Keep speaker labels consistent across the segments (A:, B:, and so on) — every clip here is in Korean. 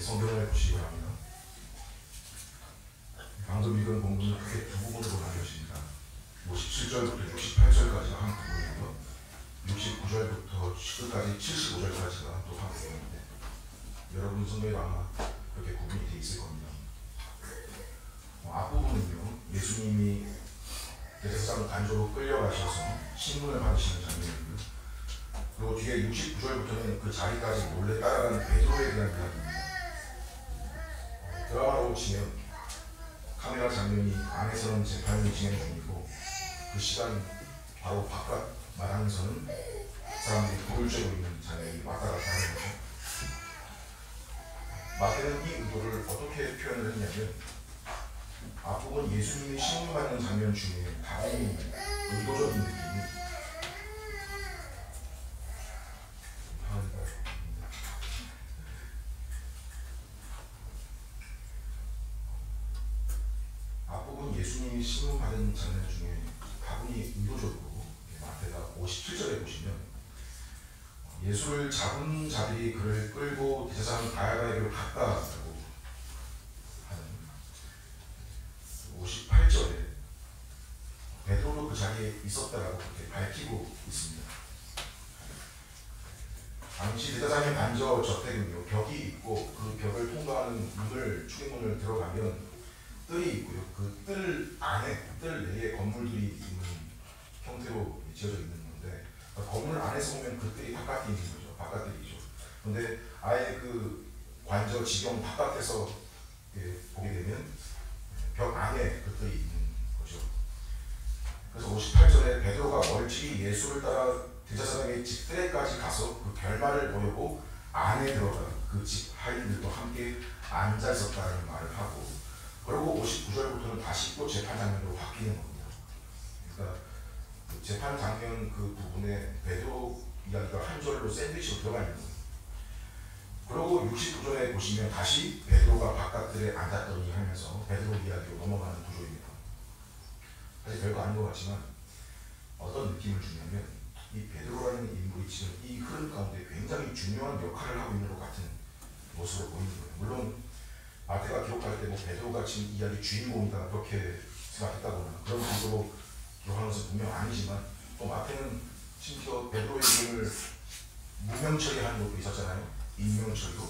A: 성경을 보시기 바랍니다. 방금 읽은 본문은 크게 두 부분으로 나뉘어집니다. 57절부터 68절까지가 한 부분이고요. 69절부터 끝까지 75절까지가 또 한 부분인데 여러분 성경에 아마 그렇게 구분이 되어 있을 겁니다. 앞부분은요, 예수님이 대제사장 단조로 끌려가셔서 신문을 받으시는 장면이고요. 그리고 뒤에 69절부터는 그 자리까지 몰래 따라가는 베드로에 대한 이야기입니다. 드라마로 치면 카메라 장면이 안에서는 재판이 진행 중이고 그 시간 바로 바깥 마당에서는 사람들이 불을 쬐고 있는 장면이 왔다 갔다 하는 거죠. 마태는 이 의도를 어떻게 표현을 했냐면 앞부분 예수님이 신문받는 장면 중에 다분히 의도적인 느낌이 앞부분 예수님이 신문받은 장면 중에 다분히 의도적으로 마태가 57절에 보시면 예수를 잡은 자들이 그를 끌고 대제사장 가야바에게로 갔다라고 58절에 베드로도 그 자리에 있었다라고 그렇게 밝히고 있습니다. 당시 대제사장의 반저 저택은요, 벽이 있고 그 벽을 통과하는 문을, 출입문을 들어가면 뜰이 있고요. 그 뜰 안에, 뜰 내에 건물들이 있는 형태로 지어져 있는 건데 건물 안에서 보면 그 뜰이 바깥에 있는 거죠. 바깥뜰이죠. 그런데 아예 그 관저 지경 바깥에서 보게 되면 벽 안에 그 뜰이 있는 거죠. 그래서 58절에 베드로가 멀찍이 예수를 따라 대제사장의 집 뜰에까지 가서 그 결말을 보려고 안에 들어가 그 집 하인들도 함께 앉아 있었다는 말을 하고, 그리고 59절부터는 다시 또 재판 장면으로 바뀌는 겁니다. 그러니까 그 재판 장면 그 부분에 베드로 이야기가 한 절로 샌드위치로 들어가 있는 거예요. 그리고 69절에 보시면 다시 베드로가 바깥들에 앉았더니 하면서 베드로 이야기로 넘어가는 구조입니다. 사실 별거 아닌 것 같지만 어떤 느낌을 주냐면 이 베드로라는 인물이 지금 이 흐름 가운데 굉장히 중요한 역할을 하고 있는 것 같은 모습으로 보이는 거예요. 물론 마태가 기록할 때 뭐 베드로가 지금 이 이야기 주인공이다 그렇게 생각했다거나 그런 식으로 기록하는 것은 분명 아니지만, 또 마태는 심지어 베드로의 이름을 무명 처리하는 것도 있었잖아요. 인명 처리로.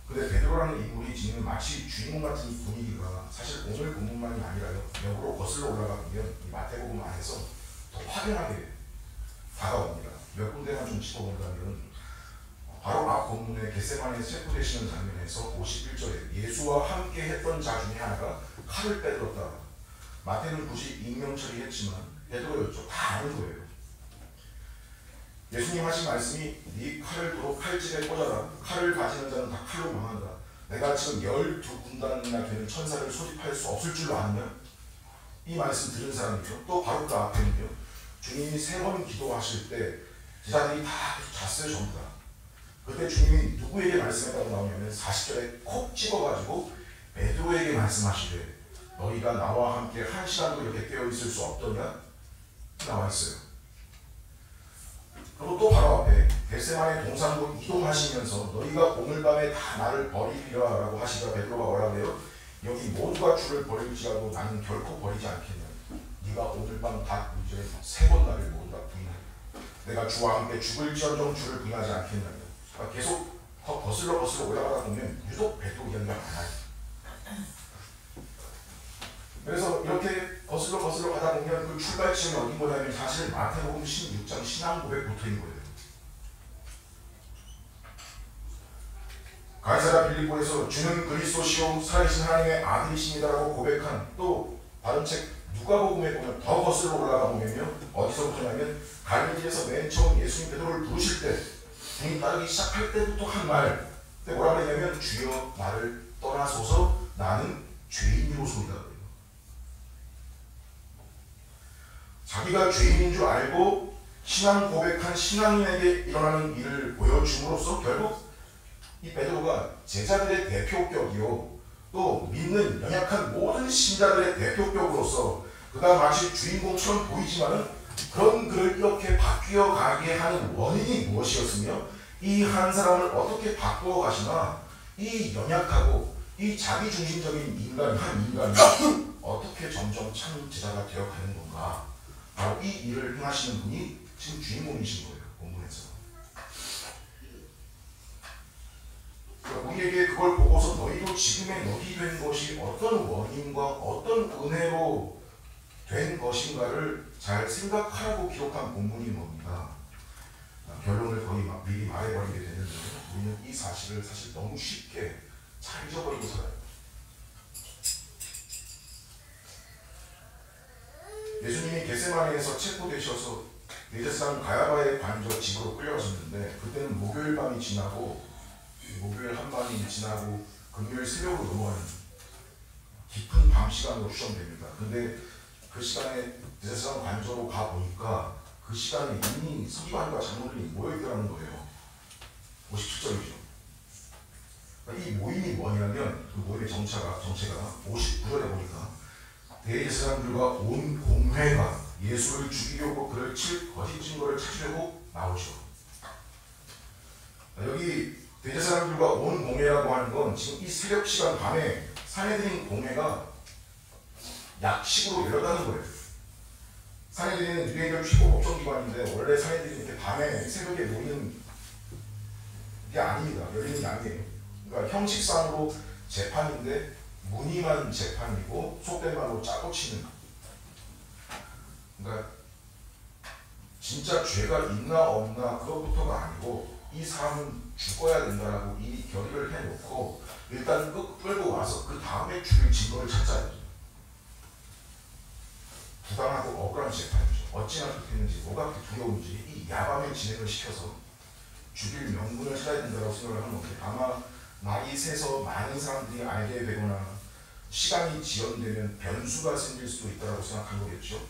A: 근데 베드로라는 인물이 지금 마치 주인공 같은 분위기가 사실 오늘 본문만이 아니라요, 역으로 거슬러 올라가 보면 이 마태복음 안에서 더 확연하게 다가옵니다. 몇 군데만 좀 짚어본다면 바로 앞 본문의 겟세마네 체포되시는 장면에서 51절에 예수와 함께 했던 자 중에 하나가 칼을 빼들었다. 마태는 굳이 익명 처리했지만 베드로였죠. 다 아는 거예요. 예수님 하신 말씀이 네 칼을 도로 칼집에 꽂아라. 칼을 가지는 자는 다 칼로 망한다. 내가 지금 12군단이나 되는 천사를 소집할 수 없을 줄로 아느냐? 이 말씀 들은 사람이죠. 또 바로 그 앞에는요, 주님이 3번 기도하실 때 제자들이 다 잤어요. 전부 다. 그때 주님이 누구에게 말씀했다고 나오냐면 40절에 콕 집어가지고 베드로에게 말씀하시되 너희가 나와 함께 1시간도 이렇게 깨어있을 수 없더냐? 나와 있어요. 그리고 또 바로 앞에 겟세마네 동산으로 이동하시면서 너희가 오늘 밤에 다 나를 버리리라 라고 하시자 베드로가 뭐라고 해요? 여기 모두가 주를 버릴지라도 나는 결코 버리지 않겠냐. 네가 오늘 밤 닭 문전에 3번 나를 모두 다 부인하리라. 내가 주와 함께 죽을지언정 주를 부인하지 않겠냐. 그러니까 계속 더 거슬러 올라가다 보면 유독 베드로 이야기가 많아요. 그래서 이렇게 거슬러 가다 보면 그 출발점이 어딘 거냐면 사실 마태복음 16장 신앙 고백부터인 거예요. 가이사랴 빌립보에서 주는 그리스도시요 살아계신 하나님의 아들이십니다라고 고백한, 또 다른 책 누가복음에 보면 더 거슬러 올라가 보면요, 어디서부터냐면 갈릴리에서 맨 처음 예수님 베드로를 부르실 때 분이 따르기 시작할 때부터 한 말, 그때 뭐라 그랬냐면 주여 나를 떠나소서 나는 죄인이로소이다. 자기가 죄인인 줄 알고 신앙 고백한 신앙인에게 일어나는 일을 보여줌으로써 결국 이 베드로가 제자들의 대표격이요, 또 믿는 연약한 모든 신자들의 대표격으로서 그가 마치 주인공처럼 보이지만은 그런 그를 이렇게 바뀌어 가게 하는 원인이 무엇이었으며 이 한 사람을 어떻게 바꾸어 가시나 이 연약하고 이 자기중심적인 한 인간이 어떻게 점점 참 제자가 되어가는 건가. 바로 이 일을 행하시는 분이 지금 주인공이신 거예요. 본문에서. 우리에게 그걸 보고서 너희도 지금의 너희 된 것이 어떤 원인과 어떤 은혜로 된 것인가를 잘 생각하라고 기록한 본문인 겁니다. 결론을 거의 미리 말해버리게 되는데 우리는 이 사실을 사실 너무 쉽게 잘 잊어버리고 살아요. 예수님이 겟세마네에서 체포되셔서 네제사장 가야바의 관저 집으로 끌려가셨는데 그때는 목요일 밤이 지나고 목요일 한밤이 지나고 금요일 새벽으로 넘어가는 깊은 밤 시간으로 추정됩니다. 근데 그 시간에 네제사장 관저로 가보니까 그 시간에 이미 서기관과 장로들이 모여있더라는 거예요. 57절이죠. 이 모임이 뭐냐면 그 모임의 정체가 59절에 보니까 대제사장들과 온 공회가 예수를 죽이려고 그를 칠 거짓 증거를 찾으려고 나오죠. 여기 대제사장들과 온 공회라고 하는 건 지금 이 새벽 시간 밤에 산헤드린 공회가 약식으로 열렸다는 거예요. 산헤드린은 유대인들 최고 법정기관인데 원래 산헤드린이 이렇게 밤에 새벽에 모이는 게 아닙니다. 열리는 게 아니에요. 그러니까 형식상으로 재판인데 무늬만 재판이고 속된 말로 짜고 치는. 그러니까 진짜 죄가 있나 없나 그것부터가 아니고 이 사람은 죽어야 된다라고 이 결의를 해놓고 일단 끌고 와서 그 다음에 죽일 증거를 찾아야죠. 부당하고 억울한 재판이죠. 어찌나 그렇겠는지 뭐가 그렇게 두려운지 이 야밤에 진행을 시켜서 죽일 명분을 찾아야 된다고 생각을 하는 건데 아마 말이 새서 많은 사람들이 알게 되거나 시간이 지연되면 변수가 생길 수도 있다고 생각한 거겠죠.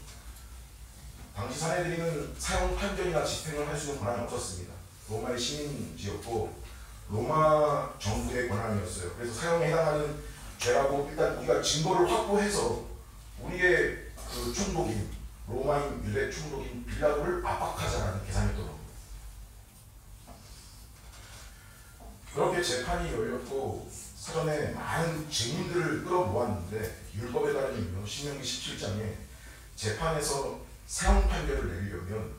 A: 당시 산헤드린은 사형 판결이나 집행을 할 수 있는 권한이 없었습니다. 로마의 시민지였고 로마 정부의 권한이었어요. 그래서 사형에 해당하는 죄라고 일단 우리가 증거를 확보해서 우리의 그 총독인 로마인 유대 총독인 빌라도를 압박하자라는 계산이었던 겁니다. 그렇게 재판이 열렸고 사전에 많은 증인들을 끌어모았는데 율법에 따르면 신명기 17장에 재판에서 사형 판결을 내리려면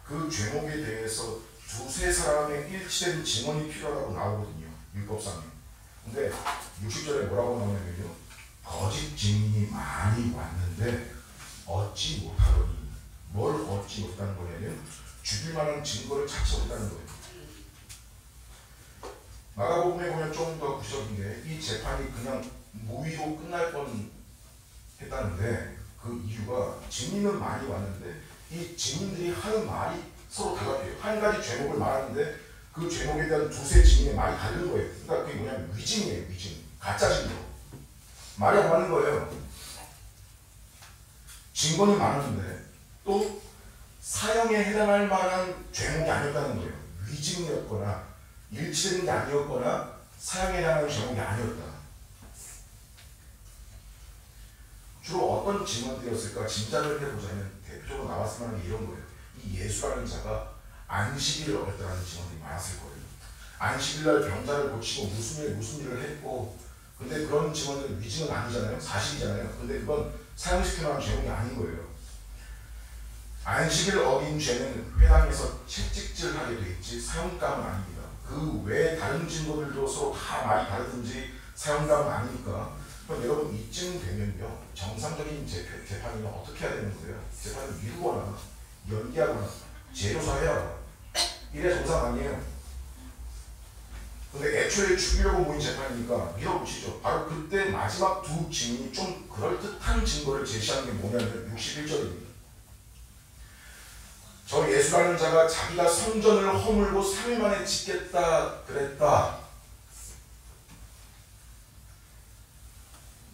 A: 그 죄목에 대해서 두세 사람의 일치된 증언이 필요하다고 나오거든요. 율법상에. 근데 60절에 뭐라고 나오냐면요. 거짓 증인이 많이 왔는데 얻지 못하더니 뭘 얻지 못하는 거냐면 죽일 만한 증거를 찾지 못하는 거예요. 마가복음에 보면 좀 더 구체적인 게 이 재판이 그냥 무위로 끝날 뻔 했다는데 그 이유가 증인은 많이 왔는데 이 증인들이 하는 말이 서로 달라요. 한 가지 죄목을 말하는데 그 죄목에 대한 두세 증인의 말이 다른 거예요. 그러니까 그게 뭐냐면 위증이에요. 위증. 가짜 증거. 말이 안 맞는 거예요. 증거는 많았는데 또 사형에 해당할 만한 죄목이 아니었다는 거예요. 위증이었거나 일치되는 게 아니었거나 사형에 해당하는 제목이 아니었다. 주로 어떤 증언들이었을까 짐작을 해보자면 대표적으로 나왔을 만한 게 이런 거예요. 이 예수라는 자가 안식일을 어겼다는 증언들이 많았을 거예요. 안식일날 병자를 고치고 무슨 일을 했고 근데 그런 증언들은 위증은 아니잖아요. 사실이잖아요. 근데 그건 사형시켜놓은 제목이 아닌 거예요. 안식일을 어긴 죄는 회당에서 채찍질하게 돼 있지 사형감은 아닙니다. 그 외에 다른 증거들도 서로 다 말이 다르든지 사형감은 아니니까 그럼 여러분 이쯤 되면요 정상적인 재판이면 어떻게 해야 되는 거예요? 재판을 미루거나 연기하거나 재조사해야 이래 정상 아니에요. 근데 애초에 죽이려고 모인 재판이니까 밀어붙이죠. 바로 그때 마지막 두 증인이 좀 그럴듯한 증거를 제시하는 게 뭐냐면 61절입니다. 저 예수라는 자가 자기가 성전을 허물고 3일 만에 짓겠다 그랬다.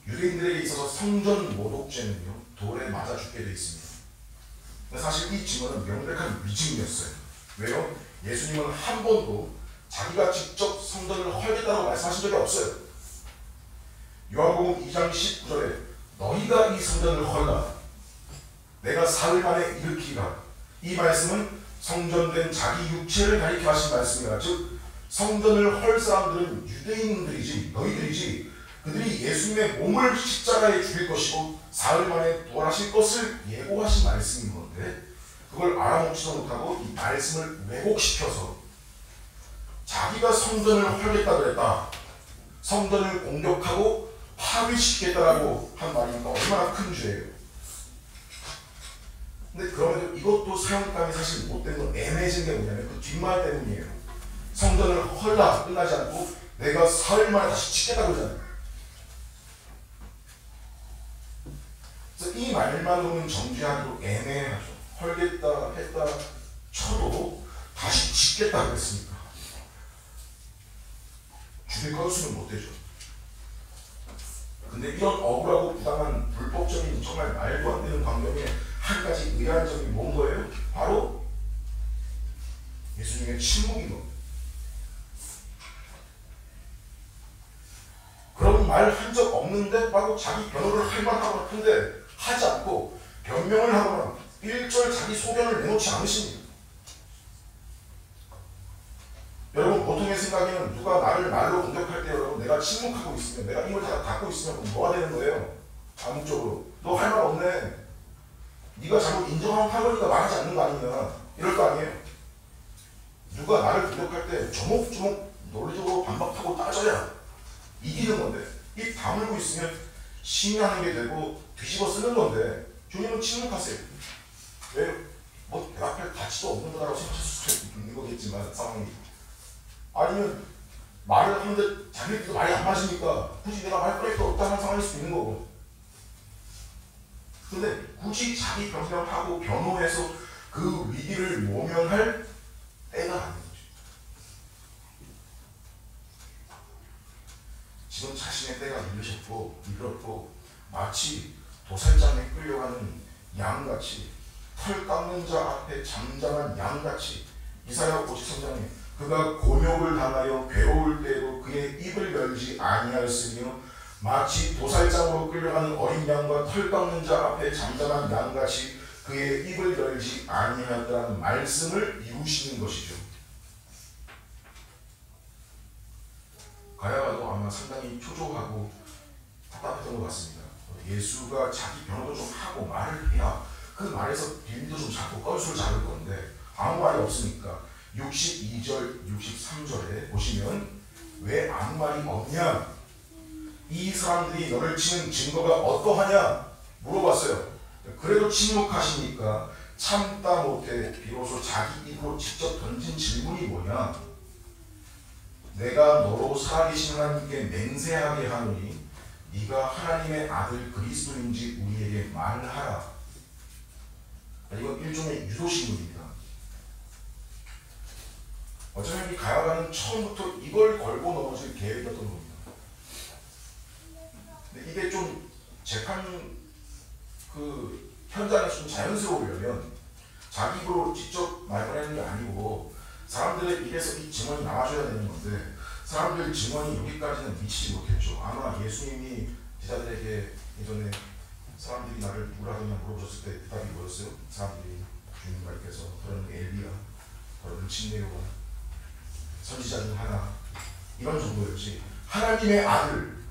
A: 유대인들에게 있어서 성전 모독죄는요 돌에 맞아 죽게 되어 있습니다. 사실 이 증언은 명백한 위증이었어요. 왜요? 예수님은 한 번도 자기가 직접 성전을 헐겠다고 말씀하신 적이 없어요. 요한복음 2장 19절에 너희가 이 성전을 헐라 내가 사흘 만에 일으키리라. 이 말씀은 성전된 자기 육체를 가리켜 하신 말씀이라. 즉 성전을 헐 사람들은 유대인들이지 너희들이지 그들이 예수님의 몸을 십자가에 죽일 것이고 사흘 만에 부활하실 것을 예고하신 말씀인 건데 그걸 알아먹지도 못하고 이 말씀을 왜곡시켜서 자기가 성전을 헐겠다 그랬다, 성전을 공격하고 파괴시키겠다라고 한 말이니까 얼마나 큰 죄예요. 근데 그러면 이것도 사용감이 사실 못된 건 애매해진 게 뭐냐면 그 뒷말 때문이에요. 성전을 헐라 끝나지 않고 내가 사흘 만에 다시 짓겠다 그러잖아요. 그래서 이 말만으로는 정죄하기로 애매하죠. 헐겠다 했다 쳐도 다시 짓겠다 그랬으니까 죽일 건수는 못 되죠. 근데 이런 억울하고 부당한 불법적인 정말 말도 안 되는 광경에 한 가지 의아한 점이 뭔 거예요? 바로 예수님의 침묵인 겁니다. 그런 말 한 적 없는데 바로 자기 변호를 할 만하고 싶은데 하지 않고 변명을 하거나 일절 자기 소견을 내놓지 않으십니다. 여러분 보통의 생각에는 누가 나를 말로 공격할 때 여러분 내가 침묵하고 있으면 내가 입을 다 닫고 있으면 그럼 뭐가 되는 거예요? 암묵적으로 너 할 말 없네, 네가 잘못 인정하면 하려니까 말하지 않는 거 아니냐 이럴 거 아니에요. 누가 나를 공격할 때 조목조목 논리적으로 반박하고 따져야 이기는 건데 입 다물고 있으면 심의하는 게 되고 뒤집어 쓰는 건데 주님은 침묵하세요. 왜요? 뭐 내 앞에 가치도 없는 거라고 생각할 수도 있는 거겠지만 상황이 아니면 말을 하는데 자기들도 말이 안 맞으니까 굳이 내가 말 꺼낼 거 없다는 상황일 수도 있는 거고. 근데 굳이 자기 변명하고 변호해서 그 위기를 모면할 때가 아닌 거죠. 지금 자신의 때가 이르렀고 마치 도살장에 끌려가는 양같이 털 깎는 자 앞에 잠잠한 양같이 이사야 53장에 그가 곤욕을 당하여 괴로울 때에도 그의 입을 열지 아니하였으며 마치 도살장으로 끌려가는 어린 양과 털 깎는 자 앞에 잠잠한 양같이 그의 입을 열지 아니하였다는 말씀을 이루시는 것이죠. 가야바도 아마 상당히 초조하고 답답했던 것 같습니다. 예수가 자기 변호도 좀 하고 말을 해야 그 말에서 빌미도 좀 잡고 건수를 잡을 건데 아무 말이 없으니까 62절, 63절에 보시면 왜 아무 말이 없냐? 이 사람들이 너를 치는 증거가 어떠하냐? 물어봤어요. 그래도 침묵하시니까 참다 못해 비로소 자기 입으로 직접 던진 질문이 뭐냐? 내가 너로 살아계신 하나님께 맹세하게 하노니 네가 하나님의 아들 그리스도인지 우리에게 말하라. 이건 일종의 유도신문입니다. 어쩌면 이 가야바는 처음부터 이걸 걸고 넘어질 계획이었던 겁니다. 근데 이게 좀 재판 그 현장에서 좀 자연스러우려면 자기 입으로 직접 말 꺼내는 게 아니고 사람들의 입에서 이 증언이 나와줘야 되는 건데 사람들 증언이 여기까지는 미치지 못했죠. 아마 예수님이 제자들에게 예전에 사람들이 나를 누구라 하느냐 물어보셨을 때 대답이 뭐였어요? 사람들이 주님께서 그러는 엘리야, 그러는 침례요한, 선지자 중 하나 이런 정도였지. 하나님의 아들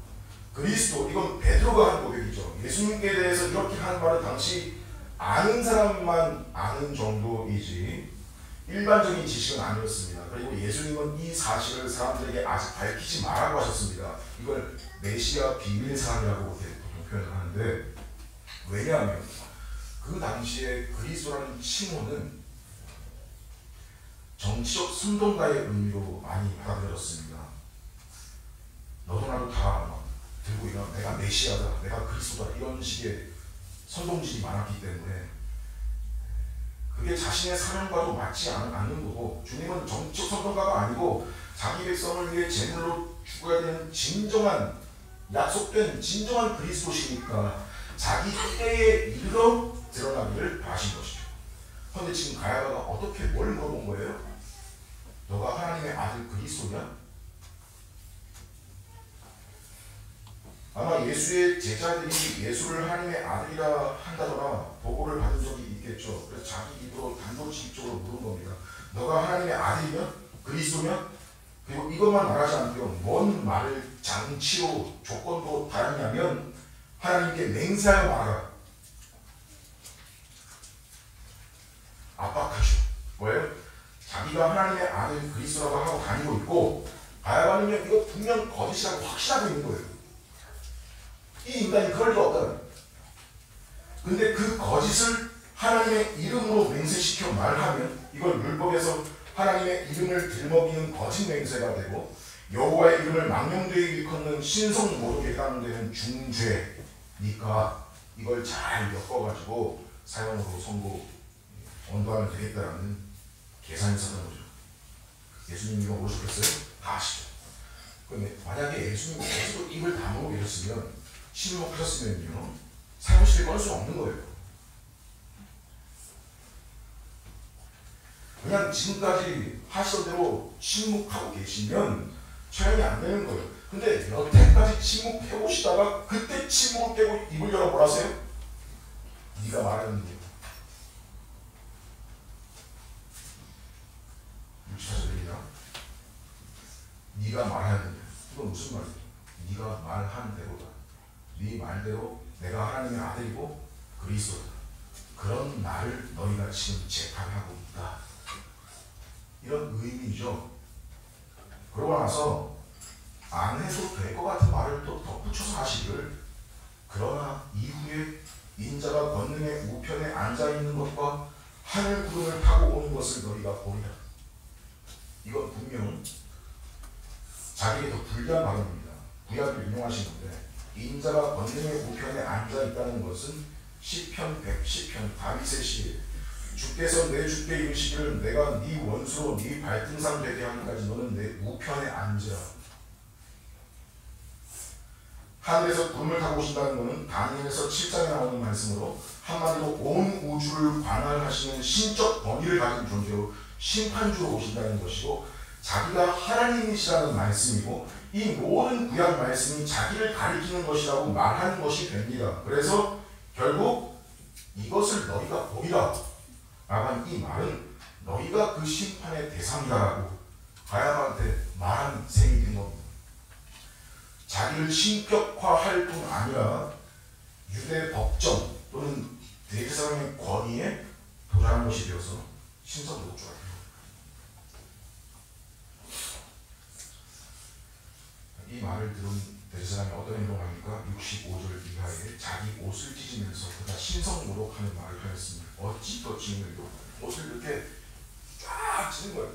A: 그리스도, 이건 베드로가 한 고백이죠. 예수님께 대해서 이렇게 하는 말은 당시 아는 사람만 아는 정도이지 일반적인 지식은 아니었습니다. 그리고 예수님은 이 사실을 사람들에게 아직 밝히지 말라고 하셨습니다. 이걸 메시아 비밀사항이라고 보통 표현을 하는데, 왜냐하면 그 당시에 그리스도라는 칭호는 정치적 선동가의 의미로 많이 받아들여졌습니다. 너도 나도 다 들고 일어나 내가 메시아다, 내가 그리스도다, 이런 식의 선동질이 많았기 때문에 그게 자신의 사명과도 맞지 않는 거고, 주님은 정치적 선동가가 아니고 자기 백성을 위해 제물로 죽어야 되는 진정한 약속된 진정한 그리스도시니까 자기 때에 이르러 드러나기를 바라신 것이죠. 그런데 지금 가야바가 어떻게 뭘 물어본 거예요? 너가 하나님의 아들 그리스도냐? 아마 예수의 제자들이 예수를 하나님의 아들이라 한다거나 보고를 받은 적이 있겠죠. 그래서 자기 입으로 단도직입적으로 물은 겁니다. 너가 하나님의 아들이면? 그리스도면? 그리고 이것만 말하지 않고요. 뭔 말을 장치로 조건도 달았냐면 하나님께 맹세하여 말하라. 압박하죠. 뭐예요? 자기가 하나님의 아들 그리스도라고 하고 다니고 있고 바야바는요 이거 분명 거짓이라고 확신하고 있는 거예요. 이 인간이 그럴 리가 없다는 거예요. 근데 그 거짓을 하나님의 이름으로 맹세시켜 말하면 이걸 율법에서 하나님의 이름을 들먹이는 거짓 맹세가 되고 여호와의 이름을 망령되이 일컫는 신성 모독에 해당되는 중죄니까 이걸 잘 엮어가지고 사형으로 선고 언도하면 되겠다라는 계산이 있었던 거죠. 예수님 이거 모르셨겠어요? 다 아시죠? 그런데 만약에 예수님이 계속 입을 다물고 계셨으면 침묵하셨으면요 사형실에 꺼낼 수 없는 거예요. 그냥 지금까지 하시던 대로 침묵하고 계시면 처형이 안 되는 거예요. 근데 여태까지 침묵해 오시다가 그때 침묵을 깨고 입을 열어 뭐라세요? 네가 말하는 게 유치하셔 들리나? 네가 말하는 게 이건 무슨 말이야? 네가 말한 대로다. 네 말대로 내가 하나님의 아들이고 그리스도다. 그런 나를 너희가 지금 재판하고 있다. 이런 의미죠. 그러고 나서 안 해도 될 것 같은 말을 또 덧붙여서 하시기를 그러나 이후에 인자가 권능의 우편에 앉아있는 것과 하늘 구름을 타고 오는 것을 너희가 보리라. 이건 분명 자기에게 더 불리한 발언입니다. 구약을 인용하신 건데 인자가 권능의 우편에 앉아있다는 것은 시편 110편 다윗의 시에 주께서 내 주께 이르시기를 내가 네 원수로 네 발등상 되게 하기까지 너는 내 우편에 앉으라. 하늘에서 구름을 타고 오신다는 것은 다니엘서 7장에 나오는 말씀으로 한마디로 온 우주를 관할하시는 신적 권위를 가진 존재로 심판주로 오신다는 것이고 자기가 하나님이시라는 말씀이고 이 모든 구약 말씀이 자기를 가리키는 것이라고 말하는 것이 됩니다. 그래서 결국 이것을 너희가 보리라 라고 이 말은 너희가 그 심판의 대상이다라고 가야바한테 말한 셈이 된 겁니다. 자기를 신격화할 뿐 아니라 유대 법정 또는 대제사장의 권위에 도달한 것이 되어서 신성모독주가 됩니다. 이 말을 들은 대제사장이 어떤 행동을 합니까? 65절 이하에 자기 옷을 찢으면서 그가 신성모독하는 말을 하였습니다. 어찌 더 찢는요? 옷을 이렇게 쫙 찢는 거예요.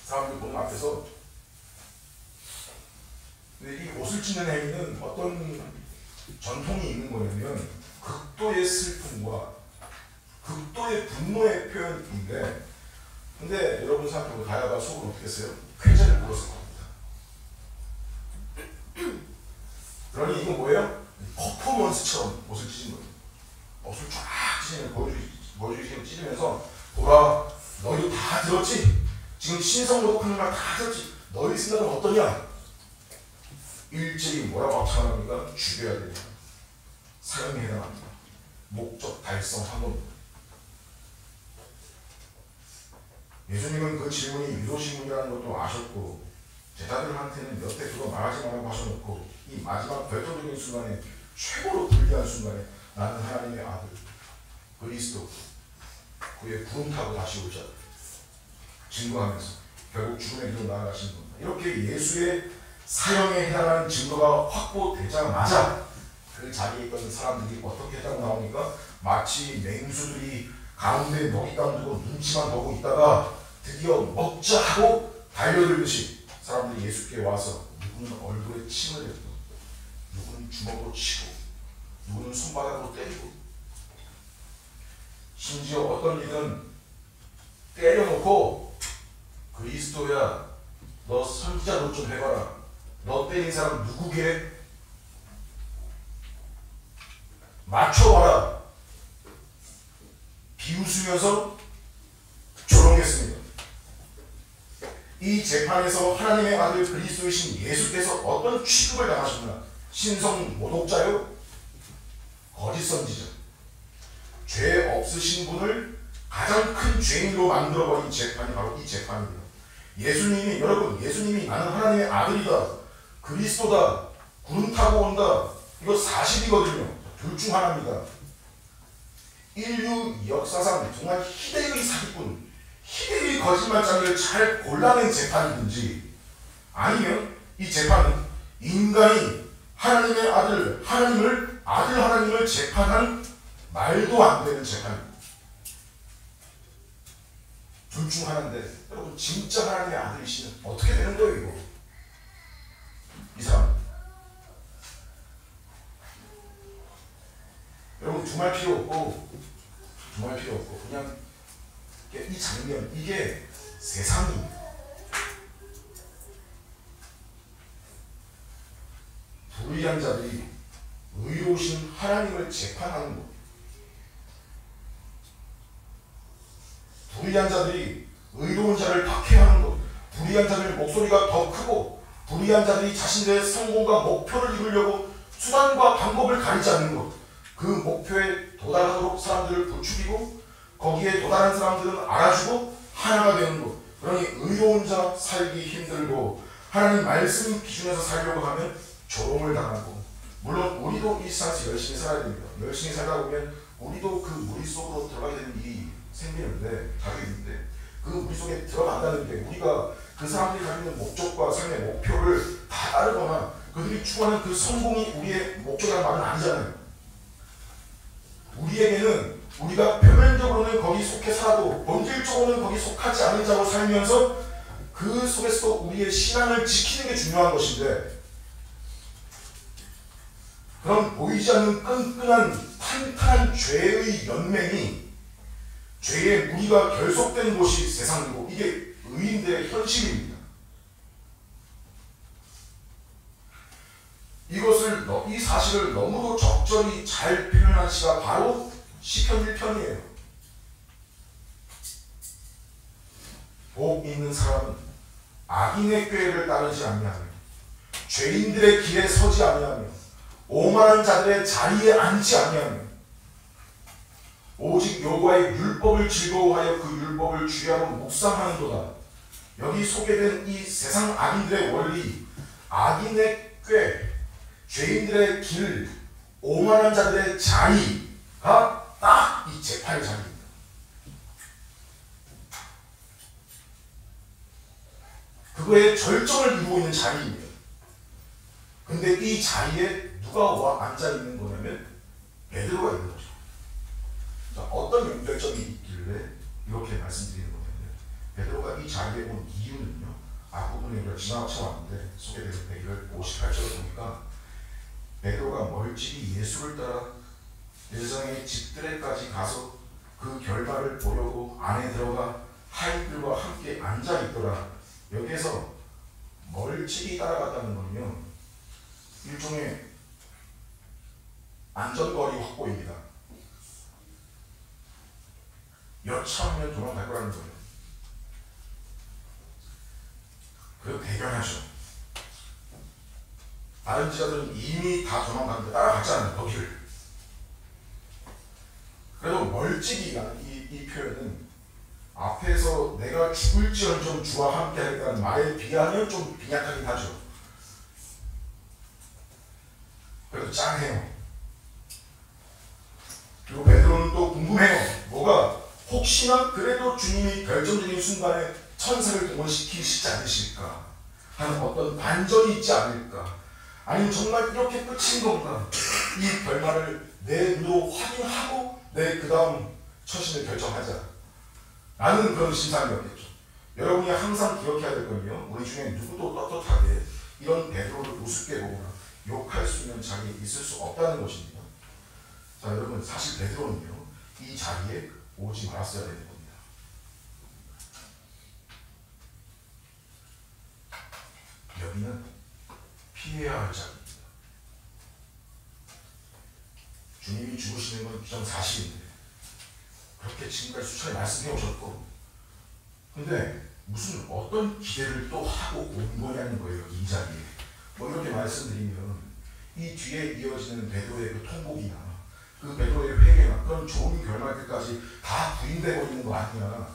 A: 사람들 보는 앞에서. 근데 이 옷을 찢는 행위는 어떤 전통이 있는 거냐면 극도의 슬픔과 극도의 분노의 표현인데 근데 여러분 생각해보면 가야가 속으로 어떻게 했어요? 쾌재를 불었을 겁니다. 그러니 이건 뭐예요? 퍼포먼스처럼 옷을 찢은 거예요. 옷을 쫙 찢으면 보여주시면 찢으면서 보라 너희도 다 들었지? 지금 신성모독하는 말 다 들었지? 너희 생각은 어떠냐? 일제히 뭐라고 합창합니까? 죽여야 됩니다. 사형에 해당합니다. 목적 달성한 겁니다. 예수님은 그 질문이 유도신문이라는 것도 아셨고 제자들한테는 여태 그거 말하지 말라고 하셔놓고 이 마지막 결정적인 순간에 최고로 불리한 순간에 나는 하나님의 아들 그리스도 그의 구름 타고 다시 오자 증거하면서 결국 죽음의 길로 나아가신 겁니다. 이렇게 예수의 사형에 해당하는 증거가 확보되자마자 그 자리에 있던 사람들이 어떻게 했다고 나오니까 마치 맹수들이 가운데 먹잇감 두고 눈치만 보고 있다가 드디어 먹자 하고 달려들듯이 사람들이 예수께 와서 누구는 얼굴에 침을 뱉고 누구는 주먹으로 치고 누구는 손바닥으로 때리고 심지어 어떤 이는 때려놓고 그리스도야 너 선지자 노 좀 해봐라. 너 때린 사람 누구게? 맞춰봐라. 비웃으면서 조롱했습니다. 이 재판에서 하나님의 아들 그리스도이신 예수께서 어떤 취급을 당하셨나? 신성 모독자요? 거짓 선지자. 죄 없으신 분을 가장 큰 죄인으로 만들어버린 재판이 바로 이 재판입니다. 예수님이, 여러분, 예수님이 나는 하나님의 아들이다, 그리스도다, 구름 타고 온다, 이거 사실이거든요. 둘 중 하나입니다. 인류 역사상 정말 희대의 사기꾼, 희대의 거짓말장을 잘 골라낸 재판이든지, 아니면 이 재판은 인간이 하나님의 아들, 하나님을 재판한 말도 안 되는 재판입니다. 둘 중 하나인데, 여러분, 진짜 하나님의 아들이시면 어떻게 되는 거예요, 이거? 이 사람. 여러분, 두말 필요 없고, 그냥 이 장면, 이게 세상입니다. 불의한 자들이 의로우신 하나님을 재판하는 것, 불의한 자들이 의로운 자를 박해하는 것, 불의한 자들의 목소리가 더 크고, 불의한 자들이 자신들의 성공과 목표를 이루려고 수단과 방법을 가리지 않는 것, 그 목표에 도달하도록 사람들을 부추기고 거기에 도달한 사람들은 알아주고 하나가 되는 것. 그러니 의로운 자 살기 힘들고 하나님 말씀 기준에서 살려고 하면 조롱을 당하고, 물론 우리도 이 세상에서 열심히 살아야 됩니다. 열심히 살다 보면 우리도 그 무리 속으로 들어가게 되는 일이 생기는데, 그 무리 속에 들어간다는 게 우리가 그 사람들이 가지고 있는 목적과 삶의 목표를 다 따르거나 그들이 추구하는 그 성공이 우리의 목적이라는 말은 아니잖아요. 우리에게는 우리가 표면적으로는 거기 속해 살아도 본질적으로는 거기 속하지 않은 자로 살면서 그 속에서 우리의 신앙을 지키는 게 중요한 것인데, 그런 보이지 않는 끈끈한 탄탄한 죄의 연맹이, 죄의 무리가 결속된 곳이 세상이고, 이게 의인들의 현실입니다. 이 사실을 너무도 적절히 잘 표현한 시가 바로 시편 1편이에요. 복 있는 사람은 악인의 꾀를 따르지 아니하며 죄인들의 길에 서지 아니하며 오만한 자들의 자리에 앉지 아니하며 오직 여호와의 율법을 즐거워하여 그 율법을 주야로 묵상하는도다. 여기 소개된 이 세상 악인들의 원리, 악인의 꾀, 죄인들의 길, 오만한 자들의 자리가 딱 이 재판의 자리입니다. 그거의 절정을 이루고 있는 자리입니다. 근데 이 자리에 누가 와 앉아 있는 거냐면 베드로가 있는 거죠. 자, 어떤 연결점이 있길래 이렇게 말씀드리는 거냐면, 베드로가 이 자리에 온 이유는요, 앞부분에 우리가 지나쳐 왔는데 소개되는 158절을 보니까 베드로가 멀찍이 예수를 따라 예루살렘의 집들에까지 가서 그 결말을 보려고 안에 들어가 하인들과 함께 앉아 있더라. 여기에서 멀찍이 따라갔다는 건요, 일종의 안전거리 확보입니다. 여차하면 도망갈 거라는 거예요. 그리고 대견하죠. 다른 지자들은 이미 다 도망갔는데 따라갔잖아요, 거기를. 그래도 멀찍이라는 이 표현은 앞에서 내가 죽을지언정 주와 함께 하겠다는 말에 비하면 좀 빈약하긴 하죠. 그래도 짱해요. 그리고 베드로는 또 궁금해요. 뭐가 혹시나 그래도 주님이 결정적인 순간에 천사를 동원시키시지 않으실까 하는 어떤 반전이 있지 않을까, 아니면 정말 이렇게 끝인 건가, 이 결말을 내 눈으로 확인하고 내 그 다음 처신을 결정하자 라는 그런 심산이었겠죠. 여러분이 항상 기억해야 될 건요, 우리 중에 누구도 떳떳하게 이런 베드로를 우습게 보거나 욕할 수 있는 자리에 있을 수 없다는 것입니다. 자, 여러분, 사실 베드로는요, 이 자리에 오지 말았어야 되는 겁니다. 여기는 피해야 할 자리입니다. 주님이 죽으시는 건 기정사실인데 그렇게 지금까지 수차례 말씀해 오셨고, 근데 무슨 어떤 기대를 또 하고 온 거냐는 거예요, 이 자리에. 뭐 이렇게 말씀드리면 이 뒤에 이어지는 베드로의 그 통곡이나 그 그 베드로의 회개나 그런 좋은 결말까지 다 부인돼 버리는 거 아니냐.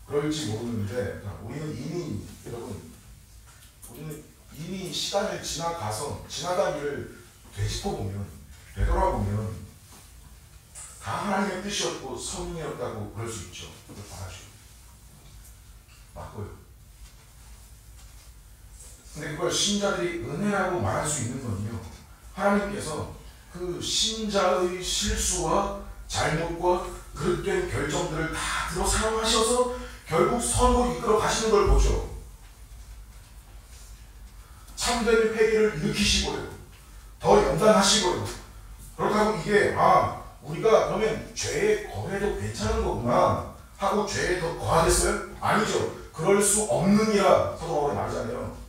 A: 그럴지 모르는데 우리는 이미 여러분 우리는 이미 시간을 지나간 일을 되짚어보면 되돌아보면 다 하나님의 뜻이었고 성령이었다고 그럴 수 있죠. 그걸 말하죠. 맞고요. 근데 그걸 신자들이 은혜라고 말할 수 있는 건요, 하나님께서 그 신자의 실수와 잘못과 그릇된 결정들을 다 들어 사용하셔서 결국 선으로 이끌어 가시는 걸 보죠. 참된 회개를 일으키시고요, 더 연단하시고요. 그렇다고 이게 우리가 그러면 죄에 거해도 괜찮은 거구나 하고 죄에 더 거하겠어요? 아니죠. 그럴 수 없느니라 사도 바울이 말하잖아요.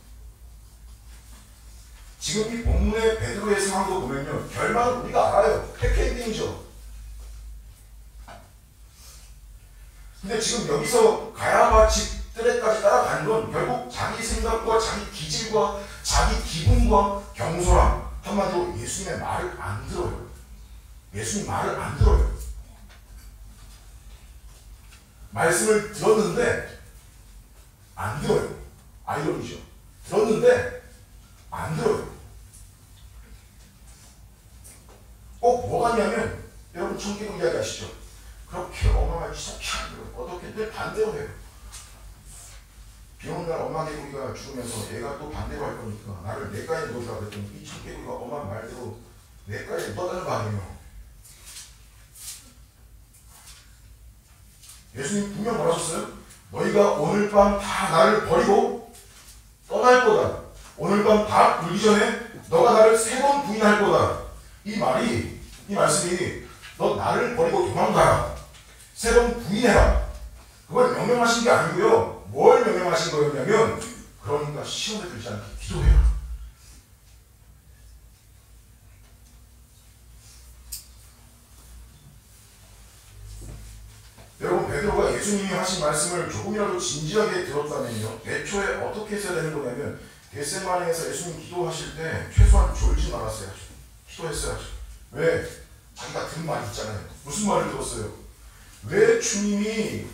A: 지금 이 본문의 베드로의 상황도 보면요, 결말은 우리가 알아요. 해피엔딩이죠. 근데 지금 여기서 가야바 집들에까지 따라간 건 결국 자기 생각과 자기 기질과 자기 기분과 경솔함, 한마디로 예수님의 말을 안 들어요. 예수님 말을 안 들어요. 말씀을 들었는데 안 들어요. 아이러니죠. 들었는데 안 들어요. 꼭 뭐가 있냐면, 여러분 청기도 이야기 아시죠? 그렇게 어마어마하게 지속히 안 들어요. 어떻게 늘 반대로 해요. 비 오는 날 엄마 개구리가 죽으면서 얘가 또 반대로 할 거니까 나를 냇가에 놓으라 그랬더니 이 청개구리가 엄마 말대로 냇가에 묻어가는 거 아니에요. 예수님 분명 말하셨어요. 너희가 오늘 밤 다 나를 버리고 떠날 거다. 오늘 밤 다 울기 전에 너가 나를 3번 부인할 거다. 이 말씀이 너 나를 버리고 도망가라. 3번 부인해라. 그걸 명령하신 게 아니고요. 뭘 명령하신 거였냐면, 그러니까 시험에 들지 않게 기도해라. 여러분, 베드로가 예수님이 하신 말씀을 조금이라도 진지하게 들었다면요, 애초에 어떻게 했어야 되는 거냐면, 겟세마네에서 예수님 기도하실 때 최소한 졸지 말았어야죠. 기도했어야죠. 왜? 자기가 들은 말이 있잖아요. 무슨 말을 들었어요? 왜 주님이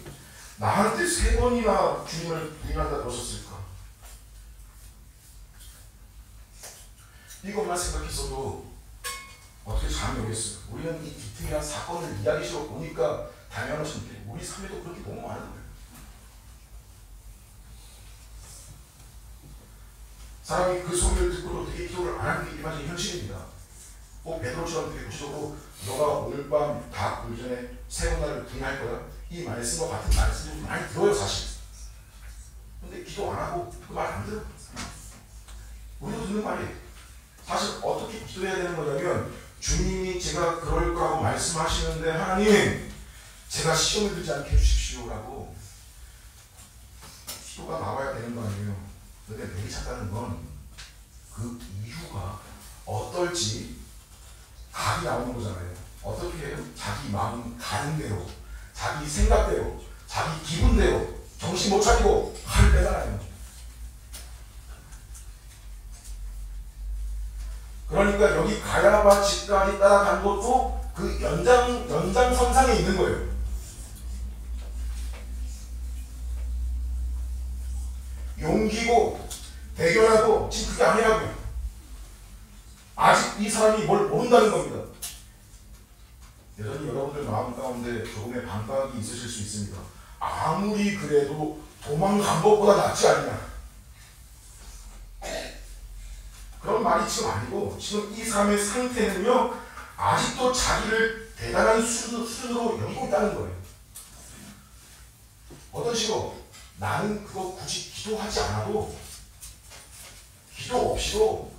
A: 나한테 3번이나 주님을 부인한다 그러셨을까? 이것만 생각했어도 어떻게 감이 오겠어요? 우리는 이 디테일한 사건을 이야기식으로 보니까 당연하신데 우리 삶에도 그렇게 너무 많은 거예요. 사람이 그 소리를 듣고도 되게 기도를 안 하는 게 일반적인 현실입니다. 꼭 베드로처럼 되게 구체적으로 너가 오늘 밤 다 굴 전에 3번 나를 부인할 거야. 이 말씀과 같은 말씀을 많이 들어요, 사실. 근데 기도 안 하고 그 말 안 들어. 우리도 듣는 말이에요. 사실 어떻게 기도해야 되는 거냐면, 주님이 제가 그럴 거라고 말씀하시는데 하나님, 제가 시험에 들지 않게 해주십시오라고 기도가 나와야 되는 거 아니에요. 근데 내리 찾다는 건 그 이유가 어떨지 답이 나오는 거잖아요. 어떻게 해요? 자기 마음 가는 대로, 자기 생각대로, 자기 기분대로 정신 못 차리고 화를 빼잖아요. 그러니까 여기 가야바 집까지 따라간 것도 그 연장선상에 있는 거예요. 용기고 대견하고 지금 그게 아니라고요. 아직 이 사람이 뭘 모른다는 겁니다. 여전히 여러분들 마음 가운데 조금의 반박이 있으실 수 있습니다. 아무리 그래도 도망간 것보다 낫지 않냐. 그런 말이 지금 아니고, 지금 이 사람의 상태는요, 아직도 자기를 대단한 수준으로 여기고 있다는 거예요. 어떤 식으로? 나는 그거 굳이 기도하지 않아도, 기도 없이도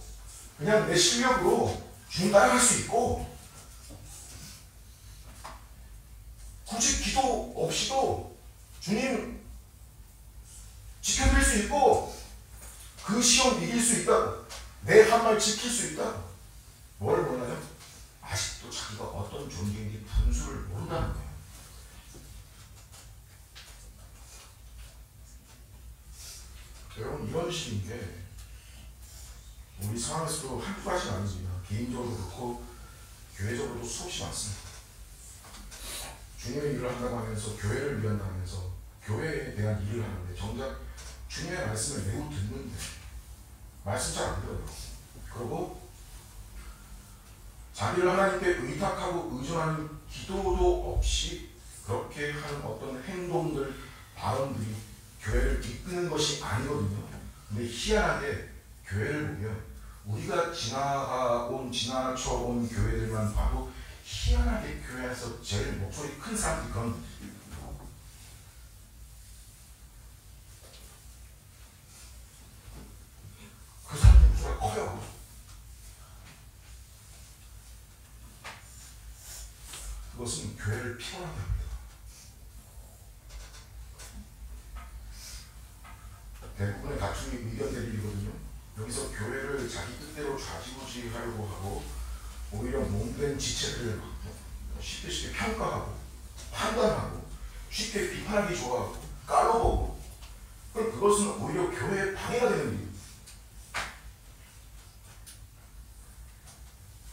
A: 그냥 내 실력으로 주님 따라갈 수 있고, 굳이 기도 없이도 주님 지켜드릴 수 있고, 그 시험 이길 수 있다고, 내 한 말 지킬 수 있다고. 뭘 몰라요? 아직도 자기가 어떤 존재인지 분수를 모른다는 거예요. 여러분, 이런 식인 게 우리 상황에서도 한두 가지는 아니지만 개인적으로 그렇고 교회적으로도 수없이 많습니다. 주님의 일을 한다고 하면서 교회를 위한다면서 교회에 대한 일을 하는데 정작 주님의 말씀을 매우 듣는데 말씀 잘 안 들어요. 그리고 자기를 하나님께 의탁하고 의존하는 기도도 없이 그렇게 하는 어떤 행동들, 발언들이 교회를 이끄는 것이 아니거든요. 근데 희한하게 교회를 보면 우리가 지나쳐온 교회들만 봐도 희한하게 교회에서 제일 목소리 큰 사람들이 그런 분들이에요. 그 사람들 목소리가 커요. 그것은 교회를 피곤하게 합니다. 대부분의 다툼이 의견 대립이거든요. 여기서 교회를 자기 뜻대로 좌지우지하려고 하고 오히려 몸된 지체들을 쉽게 평가하고 판단하고 쉽게 비판하기 좋아하고 깔아보고, 그럼 그것은 오히려 교회에 방해가 되는 일입니다.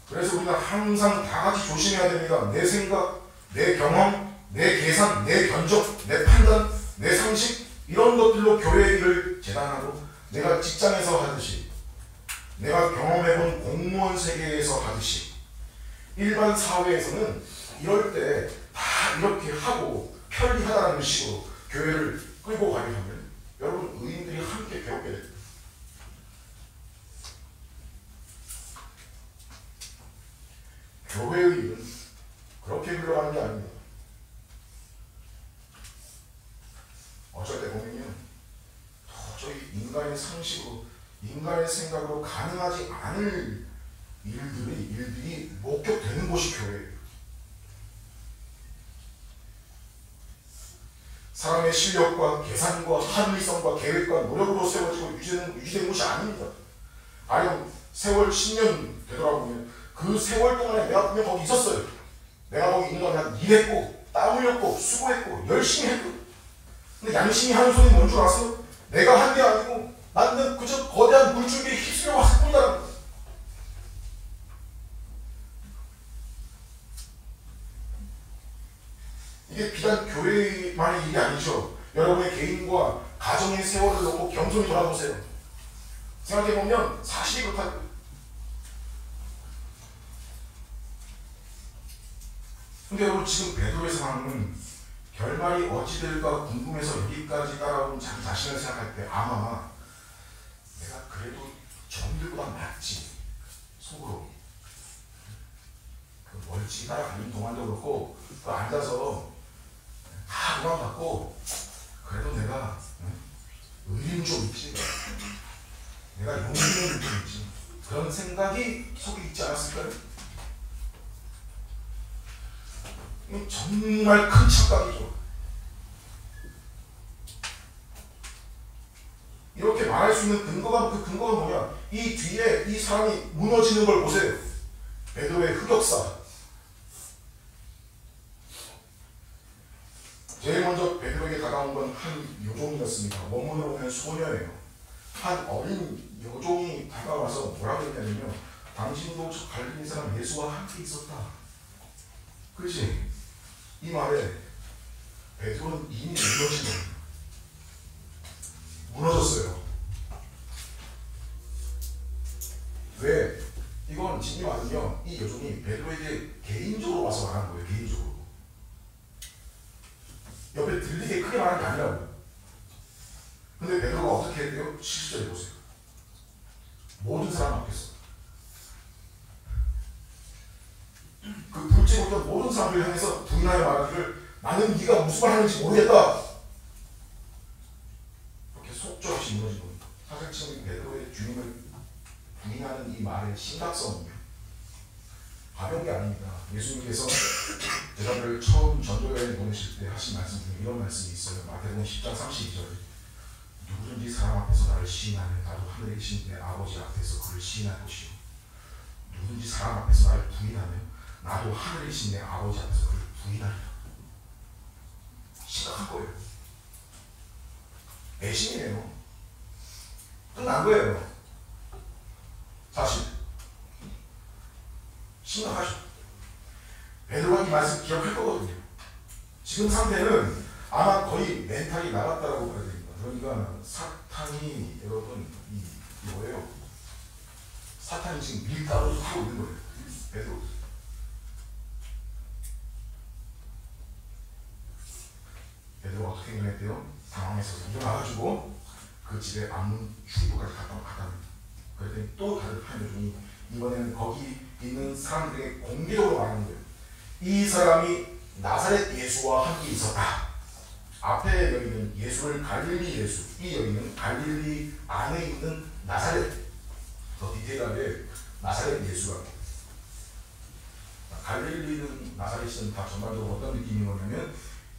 A: 그래서 우리가 항상 다 같이 조심해야 됩니다. 내 생각, 내 경험, 내 계산, 내 견적, 내 판단, 내 상식, 이런 것들로 교회의 일을 재단하고 내가 직장에서 하듯이, 내가 경험해본 공무원 세계에서 하듯이, 일반 사회에서는 이럴 때 다 이렇게 하고 편리하다는 식으로 교회를 끌고 가려 하면 여러분 의인들이 함께 괴롭게 됩니다. 교회의 일은 그렇게 흘러가는 게 아닙니다. 어쩔 때 보면요, 도저히 인간의 상식으로, 인간의 생각으로 가능하지 않을 일들이 목격되는 곳이 교회예요. 사람의 실력과 계산과 합리성과 계획과 노력으로 세워지고 유지된 곳이 아닙니다. 아니, 세월 10년 되돌아보면 그 세월 동안에 내가 분명 거기 있었어요. 내가 거기 있는 건 그냥 일했고 땀 흘렸고 수고했고 열심히 했고, 근데 양심이 하는 소리는 뭔 줄 아세요? 내가 한 게 아니고 나는 그저 거대한 물줄기에 휩쓸려 왔을 뿐이다. 이게 비단 교회만의 일이 아니죠. 여러분의 개인과 가정의 세월을 놓고 겸손히 돌아보세요. 생각해보면 사실이 그렇다고요. 근데 여러분, 지금 베드로의 상황은 결말이 어찌 될까 궁금해서 여기까지 따라온 자기 자신을 생각할 때 아마 내가 그래도 저들보다 낫지, 속으로 그 멀찍이 따라가는 동안도 그렇고 또 앉아서 다 도망갔고 그래도 내가 의리는 좀 있지, 내가 용기는 좀 있지, 그런 생각이 속에 있지 않았을까요? 이건 정말 큰 착각이죠. 이렇게 말할 수 있는 근거가, 그 근거가 뭐냐? 이 뒤에 이 사람이 무너지는 걸 보세요. 베드로의 흑역사. 제일 먼저 베드로에게 다가온 건 한 요종이었습니다. 원문으로 보면 소녀예요. 한 어린 요종이 다가와서 뭐라고 했냐면요, 당신도 저 갈릴리 사람 예수와 함께 있었다. 그렇지? 이 말에 베드로는 이미 무너진 겁니다. 무너졌어요. 왜? 이건 이 말은요, 이 여종이 베드로에게 개인적으로 와서 말하는 거예요. 개인적으로. 옆에 들리게 크게 말하는 게 아니라고요. 근데 베드로가 어떻게 했대요? 70절에 보세요. 모든 사람 앞에서 그 둘째 보던 모든 사람들 향해서 부인하여 말하기를 나는 네가 무슨 말 하는지 모르겠다. 그렇게 속절없이 무너진 겁니다. 사실 지금 베드로의 주님을 부인하는 이 말의 심각성은요, 가벼운 게 아닙니다. 예수님께서 제자들을 처음 전도여행에 보내실 때 하신 말씀 중에 이런 말씀이 있어요. 마태복음 10장 32절. 누구든지 사람 앞에서 나를 시인하면 나도 하늘에 계신 내 아버지 앞에서 그를 시인할 것이요, 누구든지 사람 앞에서 나를 부인하면 나도 하늘에 계신 내 아버지 앞에서 그를 부인하리라. 심각한 거예요. 배신이에요. 끝난 거예요. 사실 심각하죠. 이 말씀 기억할 거거든요. 지금 상태는 아마 거의 멘탈이 나갔다라고 봐야 됩니다. 그러니까 사탄이 여러분 이 뭐예요? 사탄이 지금 밀가루를 하고 있는 거예요. 베드로. 베드로가 어떻게 행동했대요? 당황해서 일어나가지고 그 집에 앞문 출입구까지 갔다. 그랬더니 또 다른 판결중이 이번에는 거기 있는 사람들에게 공개적으로 말하는 거예요. 이 사람이 나사렛 예수와 함께 있었다. 앞에 여기는 예수를 갈릴리 예수, 이 여기는 갈릴리 안에 있는 나사렛. 더 디테일하게 나사렛 예수가. 갈릴리는 나사렛은 다 전반적으로 어떤 느낌인 거냐면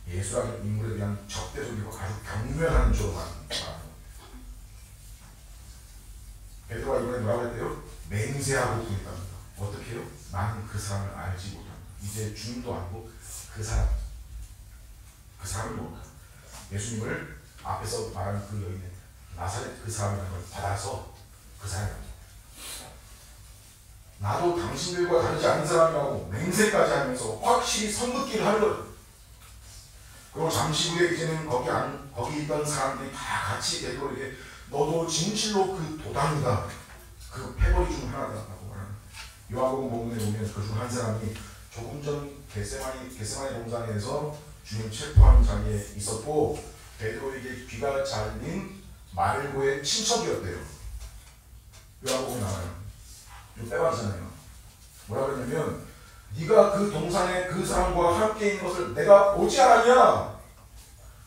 A: 예수라는 인물에 대한 적대적이고 아주 경멸하는 쪽으로 말하는 거예요. 베드로가 이번에 뭐라고 했대요? 맹세하고 구했답니다. 어떻게 해요? 나는 그 사람을 알지 못한다. 이제 주님도 알고 그 사람을 모른다. 예수님을 앞에서 말하는 그 여인은 나사렛 그 사람이라는 걸 받아서 그 사람입니다. 나도 당신들과 다르지 않은 사람이라고 맹세까지 하면서 확실히 선긋기를 하는 거예요. 그리고 잠시 후에 이제는 거기 있던 사람들이 다 같이 베드로에게 너도 진실로 그 도당이다. 그 패거리 중 하나다라고 말하는 요한복음 본문에 보면 그 중 한 사람이 조금 전 겟세마네 동산에서 주님 체포하는 자리에 있었고 베드로에게 귀가 잘린 말고의 친척이었대요. 요한복음에 나와요. 좀 빼봤잖아요. 뭐라 그러냐면 네가 그 동산에 그 사람과 함께 있는 것을 내가 보지 않았냐?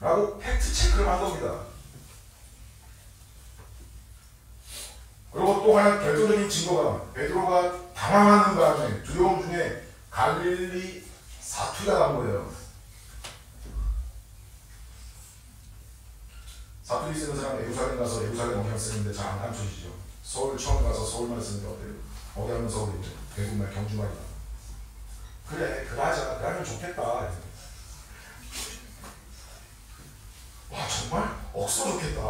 A: 라고 팩트 체크를 한 겁니다. 그리고 또 하나 결정적인 증거가 베드로가 당황하는 바람에 두려움 중에 갈릴리 사투리가 나온 거예요. 사투리 쓰는 사람 예루살렘 가서 예루살렘 어휘만 쓰는데 잘 안 감춰지죠. 서울 처음 가서 서울말 쓰는데 어때요? 어디 하면 서울이죠. 대구말 경주말이다. 그래 그러자 그러면 좋겠다. 와 정말 억서 좋겠다.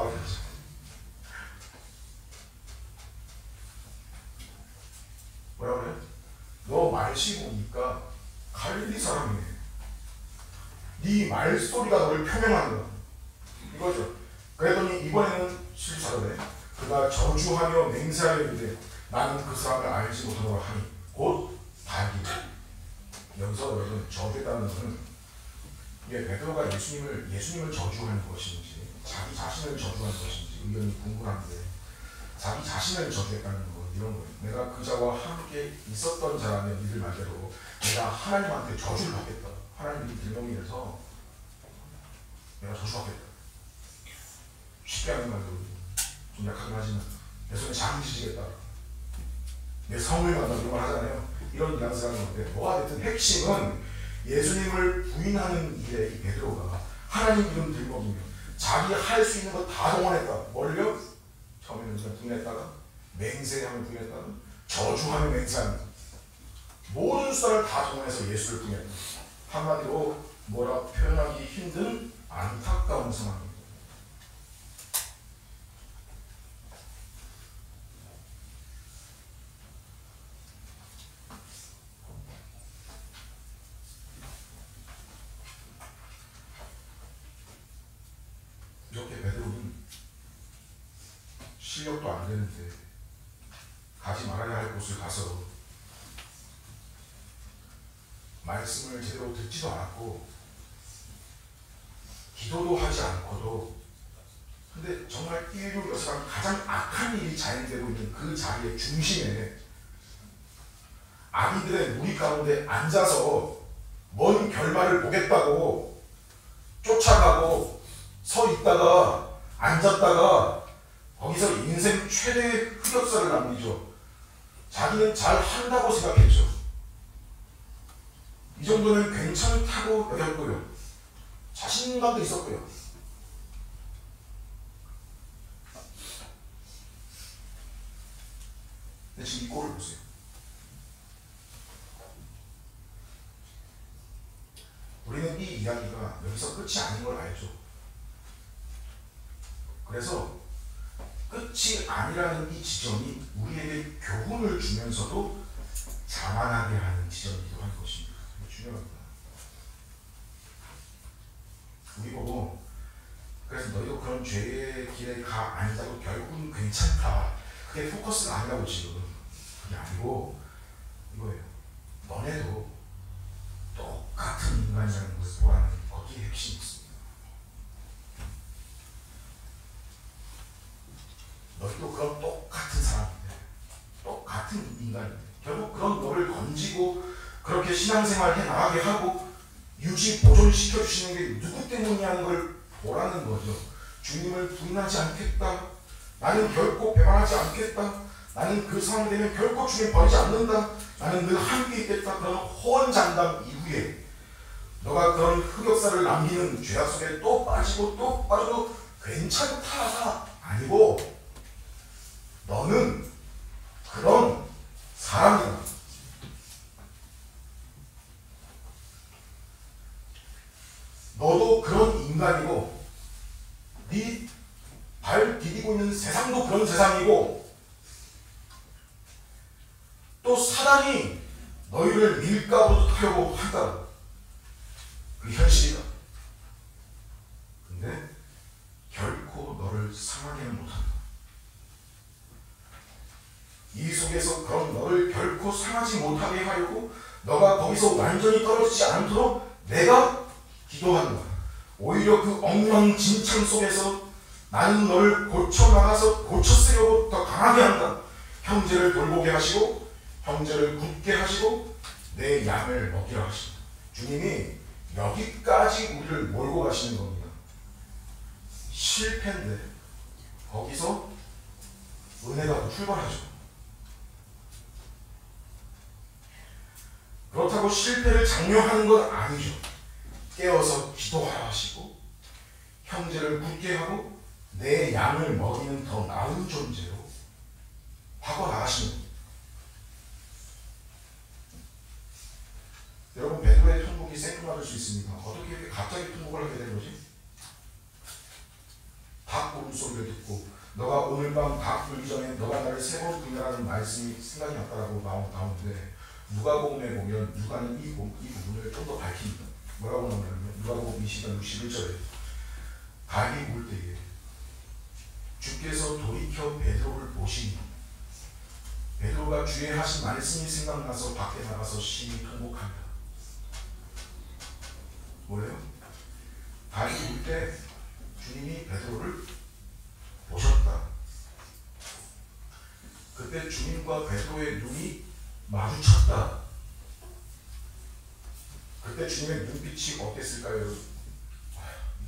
A: 뭐라 그래? 너 말씨 보니까 갈릴리 사람이네. 네 말소리가 너를 표명하는 거야. 이거죠. 그랬더니 이번에는 실수하네. 그가 저주하며 맹세하려 이르되 나는 그 사람을 알지 못하노라 하니 곧 달기고. 여기서 여러분 저주했다는 것은 이게 베드로가 예수님을 저주하는 것인지 자기 자신을 저주하는 것인지 의견이 궁금한데 자기 자신을 저주했다는 거 이런 거예요. 내가 그자와 함께 있었던 자라면 이들 말대로 내가 하나님한테 저주를 받겠다. 하나님이 들명이 돼서 내가 저주하겠다. 쉽게 하는 말도 좀 약하긴 하지만 내 손에 장이 지지겠다. 내 성을 만나 이런 말 하잖아요. 이런 뉘앙스가 있는데 뭐가 됐든 핵심은 예수님을 부인하는 일에 이 베드로가 하나님 이름 들먹이며 자기 할 수 있는 거 다 동원했다. 뭘요? 처음에는 그냥 부인했다가 맹세하면 부인했다가 저주하면 맹세하면 모든 수단을 다 동원해서 예수를 부인했다. 한마디로 뭐라 표현하기 힘든 안타까운 상황입니다. 이렇게 베드로는 실력도 안 되는데 가지 말아야 할 곳을 가서 말씀을 제대로 듣지도 않았고 기도도 하지 않고도 근데 정말 인류 역사상 가장 악한 일이 자행되고 있는 그 자리의 중심에 아기들의 무리 가운데 앉아서 먼 결말을 보겠다고 쫓아가고 서 있다가 앉았다가 거기서 인생 최대의 흑역사를 남기죠. 자기는 잘 한다고 생각했죠. 이 정도는 괜찮다고 여겼고요. 자신감도 있었고요. 근데 지금 이 꼴을 보세요. 우리는 이 이야기가 여기서 끝이 아닌 걸 알죠. 그래서 끝이 아니라는 이 지점이 우리에게 교훈을 주면서도 자만하게 하는 지점이기도 한 것입니다. 중요합니다. 우리 보고 그래서 너희도 그런 죄의 길에 가 아니다고 결국은 괜찮다. 그게 포커스가 아니라고 지금. 그게 아니고 이거예요. 너네도 똑같은 인간이라는 것을 보라는 거기에 핵심이 있습니다. 너희도 그런 똑같은 사람인데 똑같은 인간인데 결국 그런 너를 건지고 그렇게 신앙생활 해나가게 하고 유지 보존시켜 주시는 게 누구 때문이냐는 걸 보라는 거죠. 주님을 부인하지 않겠다. 나는 결코 배반하지 않겠다. 나는 그 상황이 되면 결코 주님 버리지 않는다. 나는 늘 함께 있겠다. 그런 호언장담 이후에 너가 그런 흑역사를 남기는 죄악 속에 또 빠지고 또 빠져도 괜찮다가 아니고 너는 그런 사람이다. 너도 그런 인간이고 네 발 디디고 있는 세상도 그런 세상이고 또 사단이 너희를 밀가부도 하려고 한다. 그 현실이다. 근데 결코 너를 상하게는 못한다. 이 속에서 그런 너를 결코 상하지 못하게 하려고 너가 거기서 완전히 떨어지지 않도록 내가 기도한다. 오히려 그 엉망진창 속에서 나는 너를 고쳐나가서 고쳐쓰려고 더 강하게 한다. 형제를 돌보게 하시고 형제를 굳게 하시고 내 양을 먹이라 하신다. 주님이 여기까지 우리를 몰고 가시는 겁니다. 실패인데 거기서 은혜가 출발하죠. 그렇다고 실패를 장려하는 건 아니죠. 깨어서 기도하라 하시고 형제를 굳게 하고 내 양을 먹이는 더 나은 존재로 하고 나가시는 겁니다. 여러분 베드로의 통곡이 생뚱맞을 수 있습니다. 어떻게 이렇게 갑자기 통곡을 하게 된 거지? 닭 울음소리를 듣고 너가 오늘 밤 닭 울기 전에 너가 나를 세 번 부인하라는 말씀이 생각이 났다라고 나오는데 누가복음에 보면 누가는 이 부분을 좀 더 밝힙니다. 뭐라고 나오냐면 누가복음 20장 61절에 닭이 울 때에 주께서 돌이켜 베드로를 보시니 베드로가 주의 하신 말씀이 생각나서 밖에 나가서 심히 통곡합니다. 뭐예요? 닭이 울 때 주님이 베드로를 보셨다. 그때 주님과 베드로의 눈이 마주쳤다. 그때 주님의 눈빛이 어땠을까요?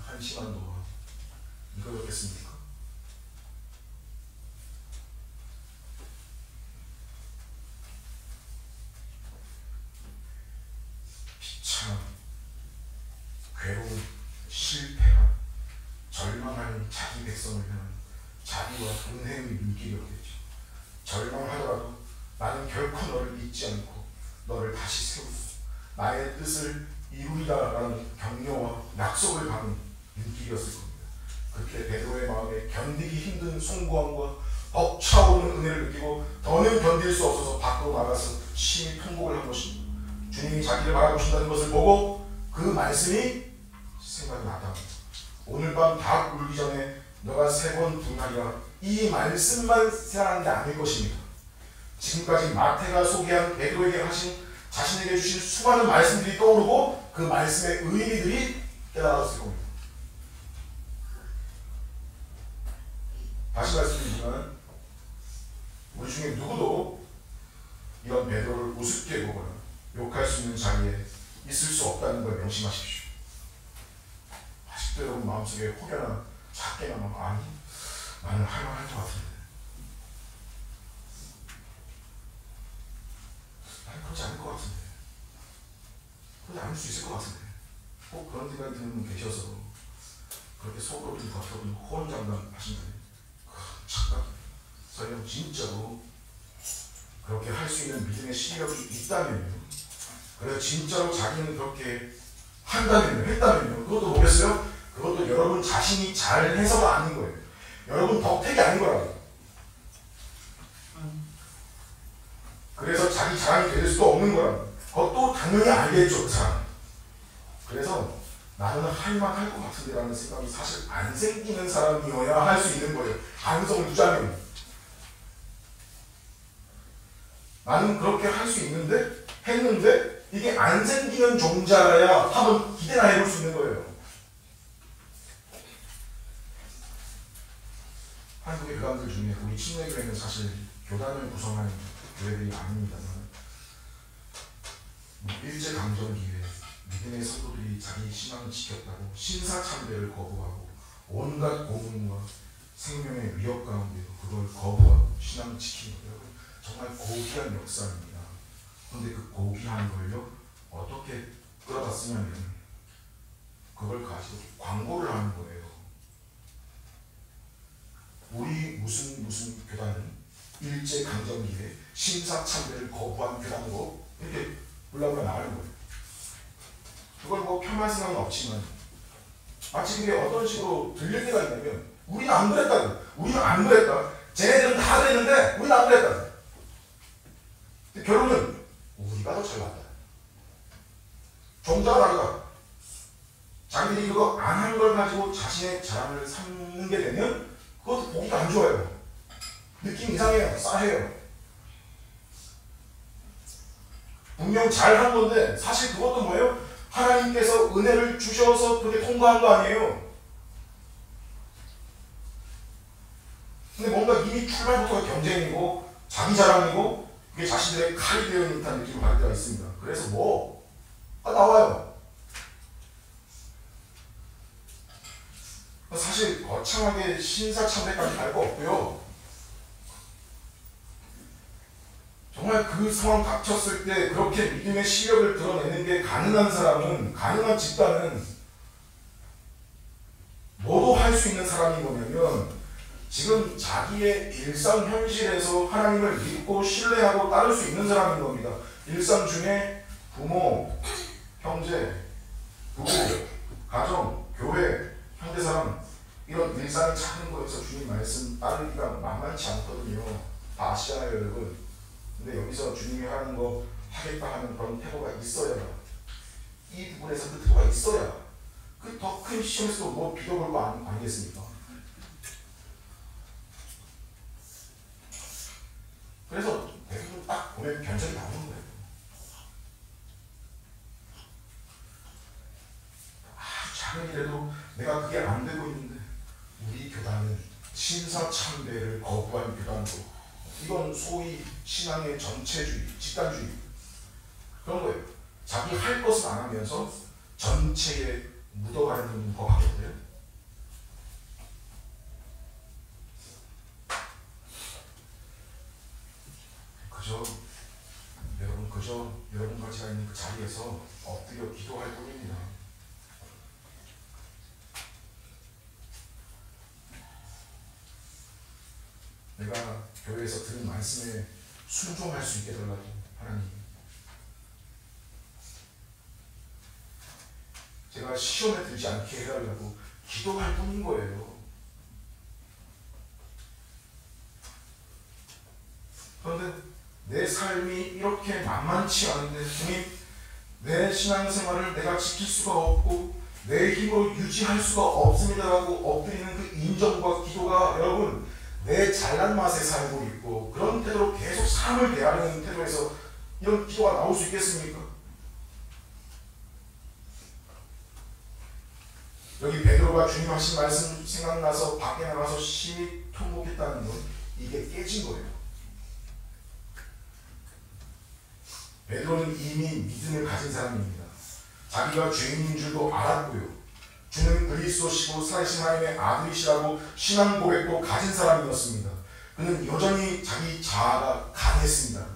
A: 한심한 너와 이거였겠습니까? 비참한 괴로운 실패한 절망하는 자기 백성을 향한 자비와 은혜의 눈길이었겠죠. 절망하더라도 나는 결코 너를 잊지 않고 너를 다시 세우고 나의 뜻을 이루리라라는 격려와 약속을 받는 눈길이었을 겁니다. 그때 베드로의 마음에 견디기 힘든 송구함과 벅차오르는 은혜를 느끼고 더는 견딜 수 없어서 밖으로 나가서 심히 통곡을 한 것입니다. 주님이 자기를 바라보신다는 것을 보고 그 말씀이 생각이 나다. 오늘 밤 닭 울기 전에 너가 세 번 부인하리라. 이 말씀만 생각하는 게 아닐 것입니다. 지금까지 마태가 소개한 베드로에게 하신 자신에게 주신 수많은 말씀들이 떠오르고 그 말씀의 의미들이 깨달았을 겁니다. 다시 말씀드리지만 우리 중에 누구도 이런 베드로를 우습게 보거나 욕할 수 있는 자리에 있을 수 없다는 걸 명심하십시오. 아직도 여러분 마음속에 혹여나 작게나마 아니 나는 할만할 것 같은데 나는 그렇지 않을 것 같은데 그렇지 않을 수 있을 것 같은데 꼭 그런 생각이 드는 분 계셔서 그렇게 속으로 좀 겉으로 호언장담 하신다니 착각. 설령 진짜로 그렇게 할 수 있는 믿음의 실력이 있다면요. 그래서 진짜로 자기는 그렇게 한다면요. 했다면요. 그것도 뭐겠어요? 그것도 여러분 자신이 잘 해서가 아닌 거예요. 여러분 덕택이 아닌 거라고요. 그래서 자기 자랑이 될 수도 없는 거라고요. 그것도 당연히 알겠죠. 그 사람. 그래서 나는 할만할 것 같은데 라는 생각이 사실 안 생기는 사람이어야 할 수 있는 거예요. 가능성을 두자면. 나는 그렇게 할 수 있는데 했는데 이게 안 생기는 종자라야 한번 기대나 해볼 수 있는 거예요. 한국의 교단들 중에 우리 침례교회는 사실 교단을 구성하는 교회들이 아닙니다만 일제강점기에 믿음의 성도들이 자기 신앙을 지켰다고 신사참배를 거부하고 온갖 고문과 생명의 위협 가운데도 그걸 거부하고 신앙을 지키는 거예요. 정말 고귀한 역사입니다. 그런데 그 고귀한 걸요 어떻게 끌어다 쓰냐면 그걸 가지고 광고를 하는 거예요. 우리 무슨 교단은 일제강점기에 신사참배를 거부한 교단으로 이렇게 올라오가 나가는 거예요. 그걸 뭐 폄하할 생각은 없지만 마치 그게 어떤 식으로 들릴 때가 있냐면 우리는 안 그랬다. 우리는 안 그랬다. 쟤네들은 다 그랬는데 우리는 안 그랬다. 결론은 우리가 더 잘났다. 종자가 다르다. 자기들이 그거 안 한 걸 가지고 자신의 자랑을 삼는 게 되면 그것도 보기가 안 좋아요. 느낌 이상해요. 싸해요. 분명 잘한 건데 사실 그것도 뭐예요? 하나님께서 은혜를 주셔서 그렇게 통과한 거 아니에요. 근데 뭔가 이미 출발부터가 경쟁이고 자기 자랑이고 그게 자신들의 칼이 되어 있는 듯한 느낌을 받을 때가 있습니다. 그래서 뭐가 나와요. 사실 거창하게 신사참배까지 갈 거 없고요. 정말 그 상황 닥쳤을 때 그렇게 믿음의 시력을 드러내는 게 가능한 사람은, 가능한 집단은 뭐도 할 수 있는 사람인 거냐면 지금 자기의 일상 현실에서 하나님을 믿고 신뢰하고 따를 수 있는 사람인 겁니다. 일상 중에 부모, 형제, 부부, 가정, 교회, 현대사람 이런 일상의 작은 거에서 주님 말씀 따르기가 만만치 않거든요. 다 아시잖아요, 여러분. 근데 여기서 주님이 하는 거 하겠다 하는 그런 태도가 있어야, 이 부분에서 그 태도가 있어야 그 더 큰 시험에서도 뭐 비교볼 거 아니겠습니까? 그래서 대부분 딱 보면 견적이 나오는 거예요. 작은 일에도 내가 그게 안 되고 있는데 우리 교단은 신사참배를 거부한 교단으로, 이건 소위 신앙의 전체주의, 집단주의 그런 거예요. 자기 할 것은 안 하면서 전체에 묻어가는 것 같거든요. 그저 여러분과 제가 있는 그 자리에서 엎드려 기도할 뿐입니다. 내가 교회에서 들은 말씀에 순종할 수 있게 해달라고 하나님. 제가 시험에 들지 않게 해달라고 기도할 뿐인 거예요. 그런데 내 삶이 이렇게 만만치 않은데 주님, 내 신앙생활을 내가 지킬 수가 없고 내 힘으로 유지할 수가 없습니다라고 엎드리는 그 인정과 기도가 여러분 내 잘난 맛에 살고 있고 그런 태도로 계속 삶을 대하려는 태도에서 이런 기도가 나올 수 있겠습니까? 여기 베드로가 주님 하신 말씀 생각나서 밖에 나가서 심히 통곡했다는 건 이게 깨진 거예요. 베드로는 이미 믿음을 가진 사람입니다. 자기가 죄인인 줄도 알았고요. 주는 그리스도시고 살아계신 하나님의 아들이시라고 신앙 고백도 가진 사람이었습니다. 그는 여전히 자기 자아가 강했습니다.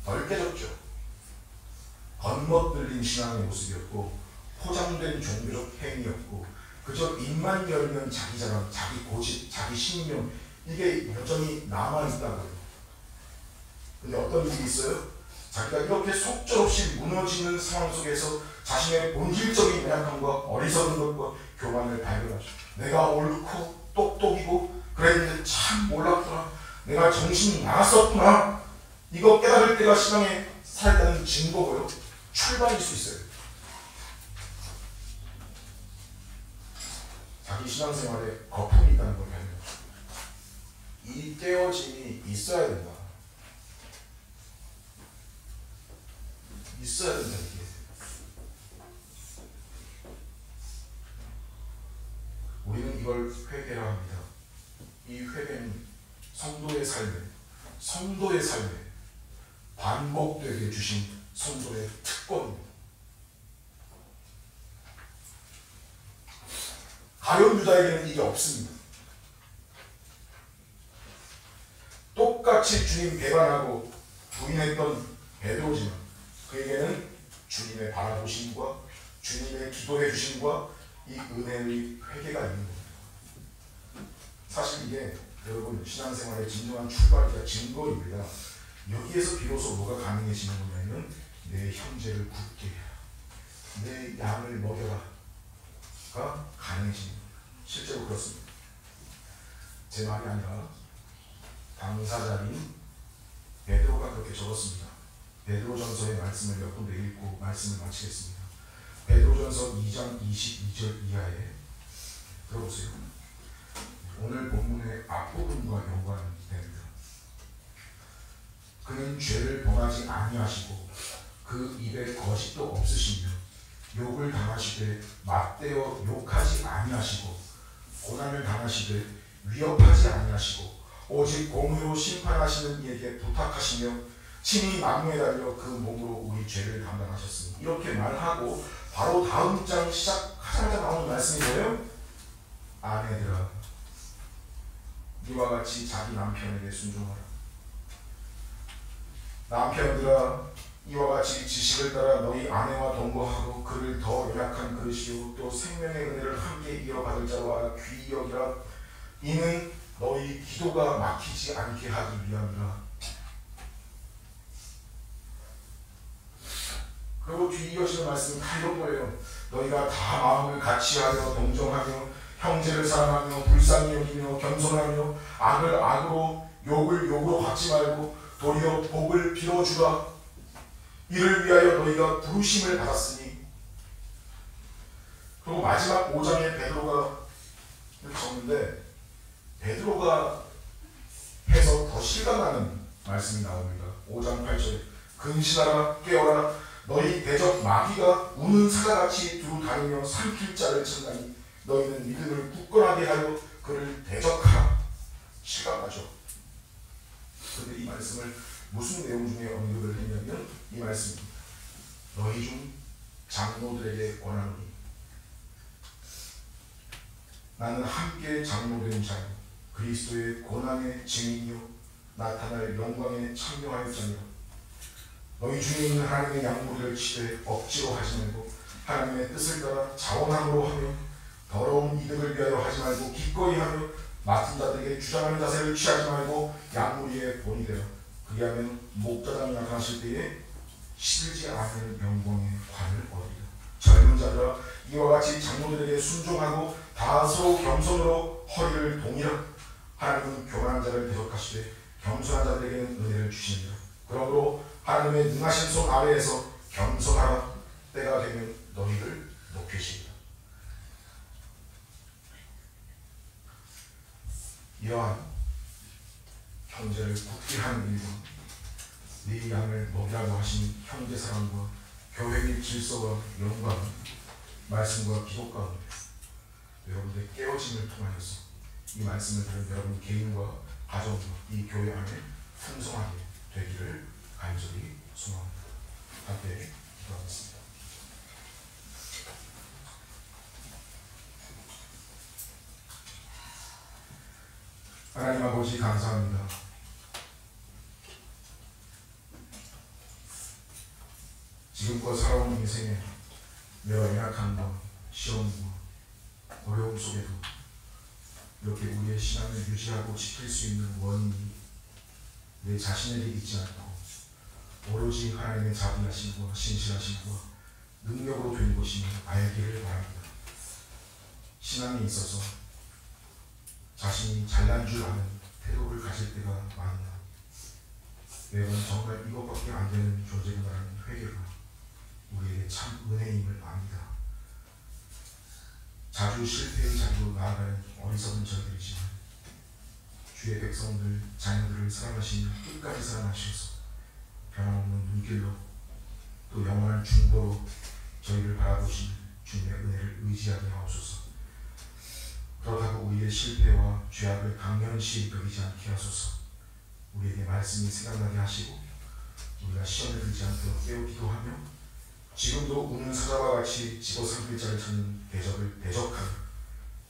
A: 덜 깨졌죠. 겉멋들린 신앙의 모습이었고 포장된 종교적 행위였고 그저 입만 열면 자기 자랑, 자기 고집, 자기 신념 이게 여전히 남아있다고요. 근데 어떤 일이 있어요? 자기가 이렇게 속절없이 무너지는 상황 속에서 자신의 본질적인 연약함과 어리석은 것과 교만을 발견하죠. 내가 옳고 똑똑이고 그랬는데 참 몰랐구나. 내가 정신이 나갔었구나. 이거 깨달을 때가 신앙의 살아있다는 증거고요. 출발일 수 있어요. 자기 신앙생활에 거품이 있다는 걸 발견해요. 이 깨어짐이 있어야 된다. 있어야 된다. 이게. 우리는 이걸 회개라 합니다. 이 회개는 성도의 삶에 반복되게 주신 성도의 특권입니다. 가룟 유다에게는 이게 없습니다. 똑같이 주님 배반하고 부인했던 베드로지만 그에게는 주님의 바라보심과 주님의 기도해 주심과 이 은혜의 회개가 있는 겁니다. 사실 이게 여러분 신앙생활의 진정한 출발이자 증거입니다. 여기에서 비로소 뭐가 가능해지는 거냐면 내 형제를 굳게 해라, 내 양을 먹여라가 가능해집니다. 실제로 그렇습니다. 제 말이 아니라 당사자인 베드로가 그렇게 적었습니다. 베드로전서의 말씀을 몇 군데 읽고 말씀을 마치겠습니다. 베드로전서 2장 22절 이하에 들어보세요. 오늘 본문의 앞부분과 연관됩니다. 그는 죄를 범하지 아니하시고 그 입에 거짓도 없으시며 욕을 당하시되 맞대어 욕하지 아니하시고 고난을 당하시되 위협하지 아니하시고 오직 공의로 심판하시는 이에게 부탁하시며 친히 나무에 달려 그 몸으로 우리 죄를 담당하셨으니 이렇게 말하고 바로 다음 장 시작하자마자 나오는 말씀이 뭐예요? 아내들아 이와 같이 자기 남편에게 순종하라. 남편들아 이와 같이 지식을 따라 너희 아내와 동거하고 그를 더 연약한 그릇이요 또 생명의 은혜를 함께 이어받을 자와 귀히 여기라. 이는 너희 기도가 막히지 않게 하기 위함이라. 그리고 귀히 여기시는 말씀은 다 이런 거예요. 너희가 다 마음을 같이하여 동정하며 형제를 사랑하며 불쌍히 여기며 겸손하며 악을 악으로 욕을 욕으로 갚지 말고 도리어 복을 빌어주라. 이를 위하여 너희가 부르심을 받았으니. 그리고 마지막 5장에 베드로가 이렇게 적는데 베드로가 해서 더 실감나는 말씀이 나옵니다. 5장 8절에 근신하라 깨어라 너희 대적 마귀가 우는 사자같이 두루 다니며 삼킬 자를 찾나니 너희는 믿음을 굳건하게 하여 그를 대적하라. 실감나죠? 그런데 이 말씀을 무슨 내용 중에 언급을 했냐면 이 말씀입니다. 너희 중 장로들에게 권하노니 나는 함께 장로된 자요 그리스도의 고난의 증인이요 나타날 영광에 참여하였자니라. 너희 중에 있는 하나님의 양무리를 치되 억지로 하지 말고 하나님의 뜻을 따라 자원함으로 하며 더러운 이득을 위하여 하지 말고 기꺼이 하며 맡은 자들에게 주장하는 자세를 취하지 말고 양무리의 본이 되라. 그리하면 목자장이 나타나실 때에 시들지 않는 영광의 관을 얻으리라. 젊은 자들아 이와 같이 장로들에게 순종하고 다 서로 겸손으로 허리를 동이라. 하나님은 교만한 자를 대적하시되 겸손한 자들에게는 은혜를 주시니라. 그러므로 하나님의 능하신 손 아래에서 겸손하라. 때가 되면 너희를 높이시리라. 이러한 형제를 굳게 하는 일과 네 양을 먹이라고 하신 형제 사랑과 교회의 질서와 영광은 말씀과 기도 가운데 여러분들의 깨어짐을 통하여서 이 말씀을 들은 여러분 개인과 가정과 이 교회 안에 풍성하게 되기를 간절히 소망합니다. 함께 기도하겠습니다. 하나님 아버지 감사합니다. 지금껏 살아온 인생에 여러 연약함과 시험과 어려움 속에도 이렇게 우리의 신앙을 유지하고 지킬 수 있는 원인이 내 자신에게 있지 않고 오로지 하나님의 자비하심과 신실하심과 능력으로 된 것임을 알기를 바랍니다. 신앙에 있어서 자신이 잘난 줄 아는 태도를 가질 때가 많으나 내가 정말 이것밖에 안 되는 존재구나라는 회개가 우리에게 참 은혜임을 압니다. 자주 실패의 자리로 나아가는 어리석은 저희들이지만 주의 백성들, 자녀들을 사랑하시며 끝까지 사랑하셔서 변함없는 눈길로 또 영원한 중보로 저희를 바라보시는 주님의 은혜를 의지하게 하옵소서. 그렇다고 우리의 실패와 죄악을 강연시 여기지 않게 하소서. 우리에게 말씀이 생각나게 하시고 우리가 시험에 들지 않도록 깨우기도 하며 지금도 우는 사자와 같이 집어삼킬 자를 찾는 대적을 대적하며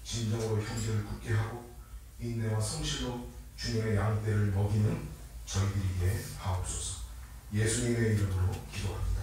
A: 진정으로 형제를 굳게 하고 인내와 성실로 주님의 양떼를 먹이는 저희들이게 하옵소서. 예수님의 이름으로 기도합니다.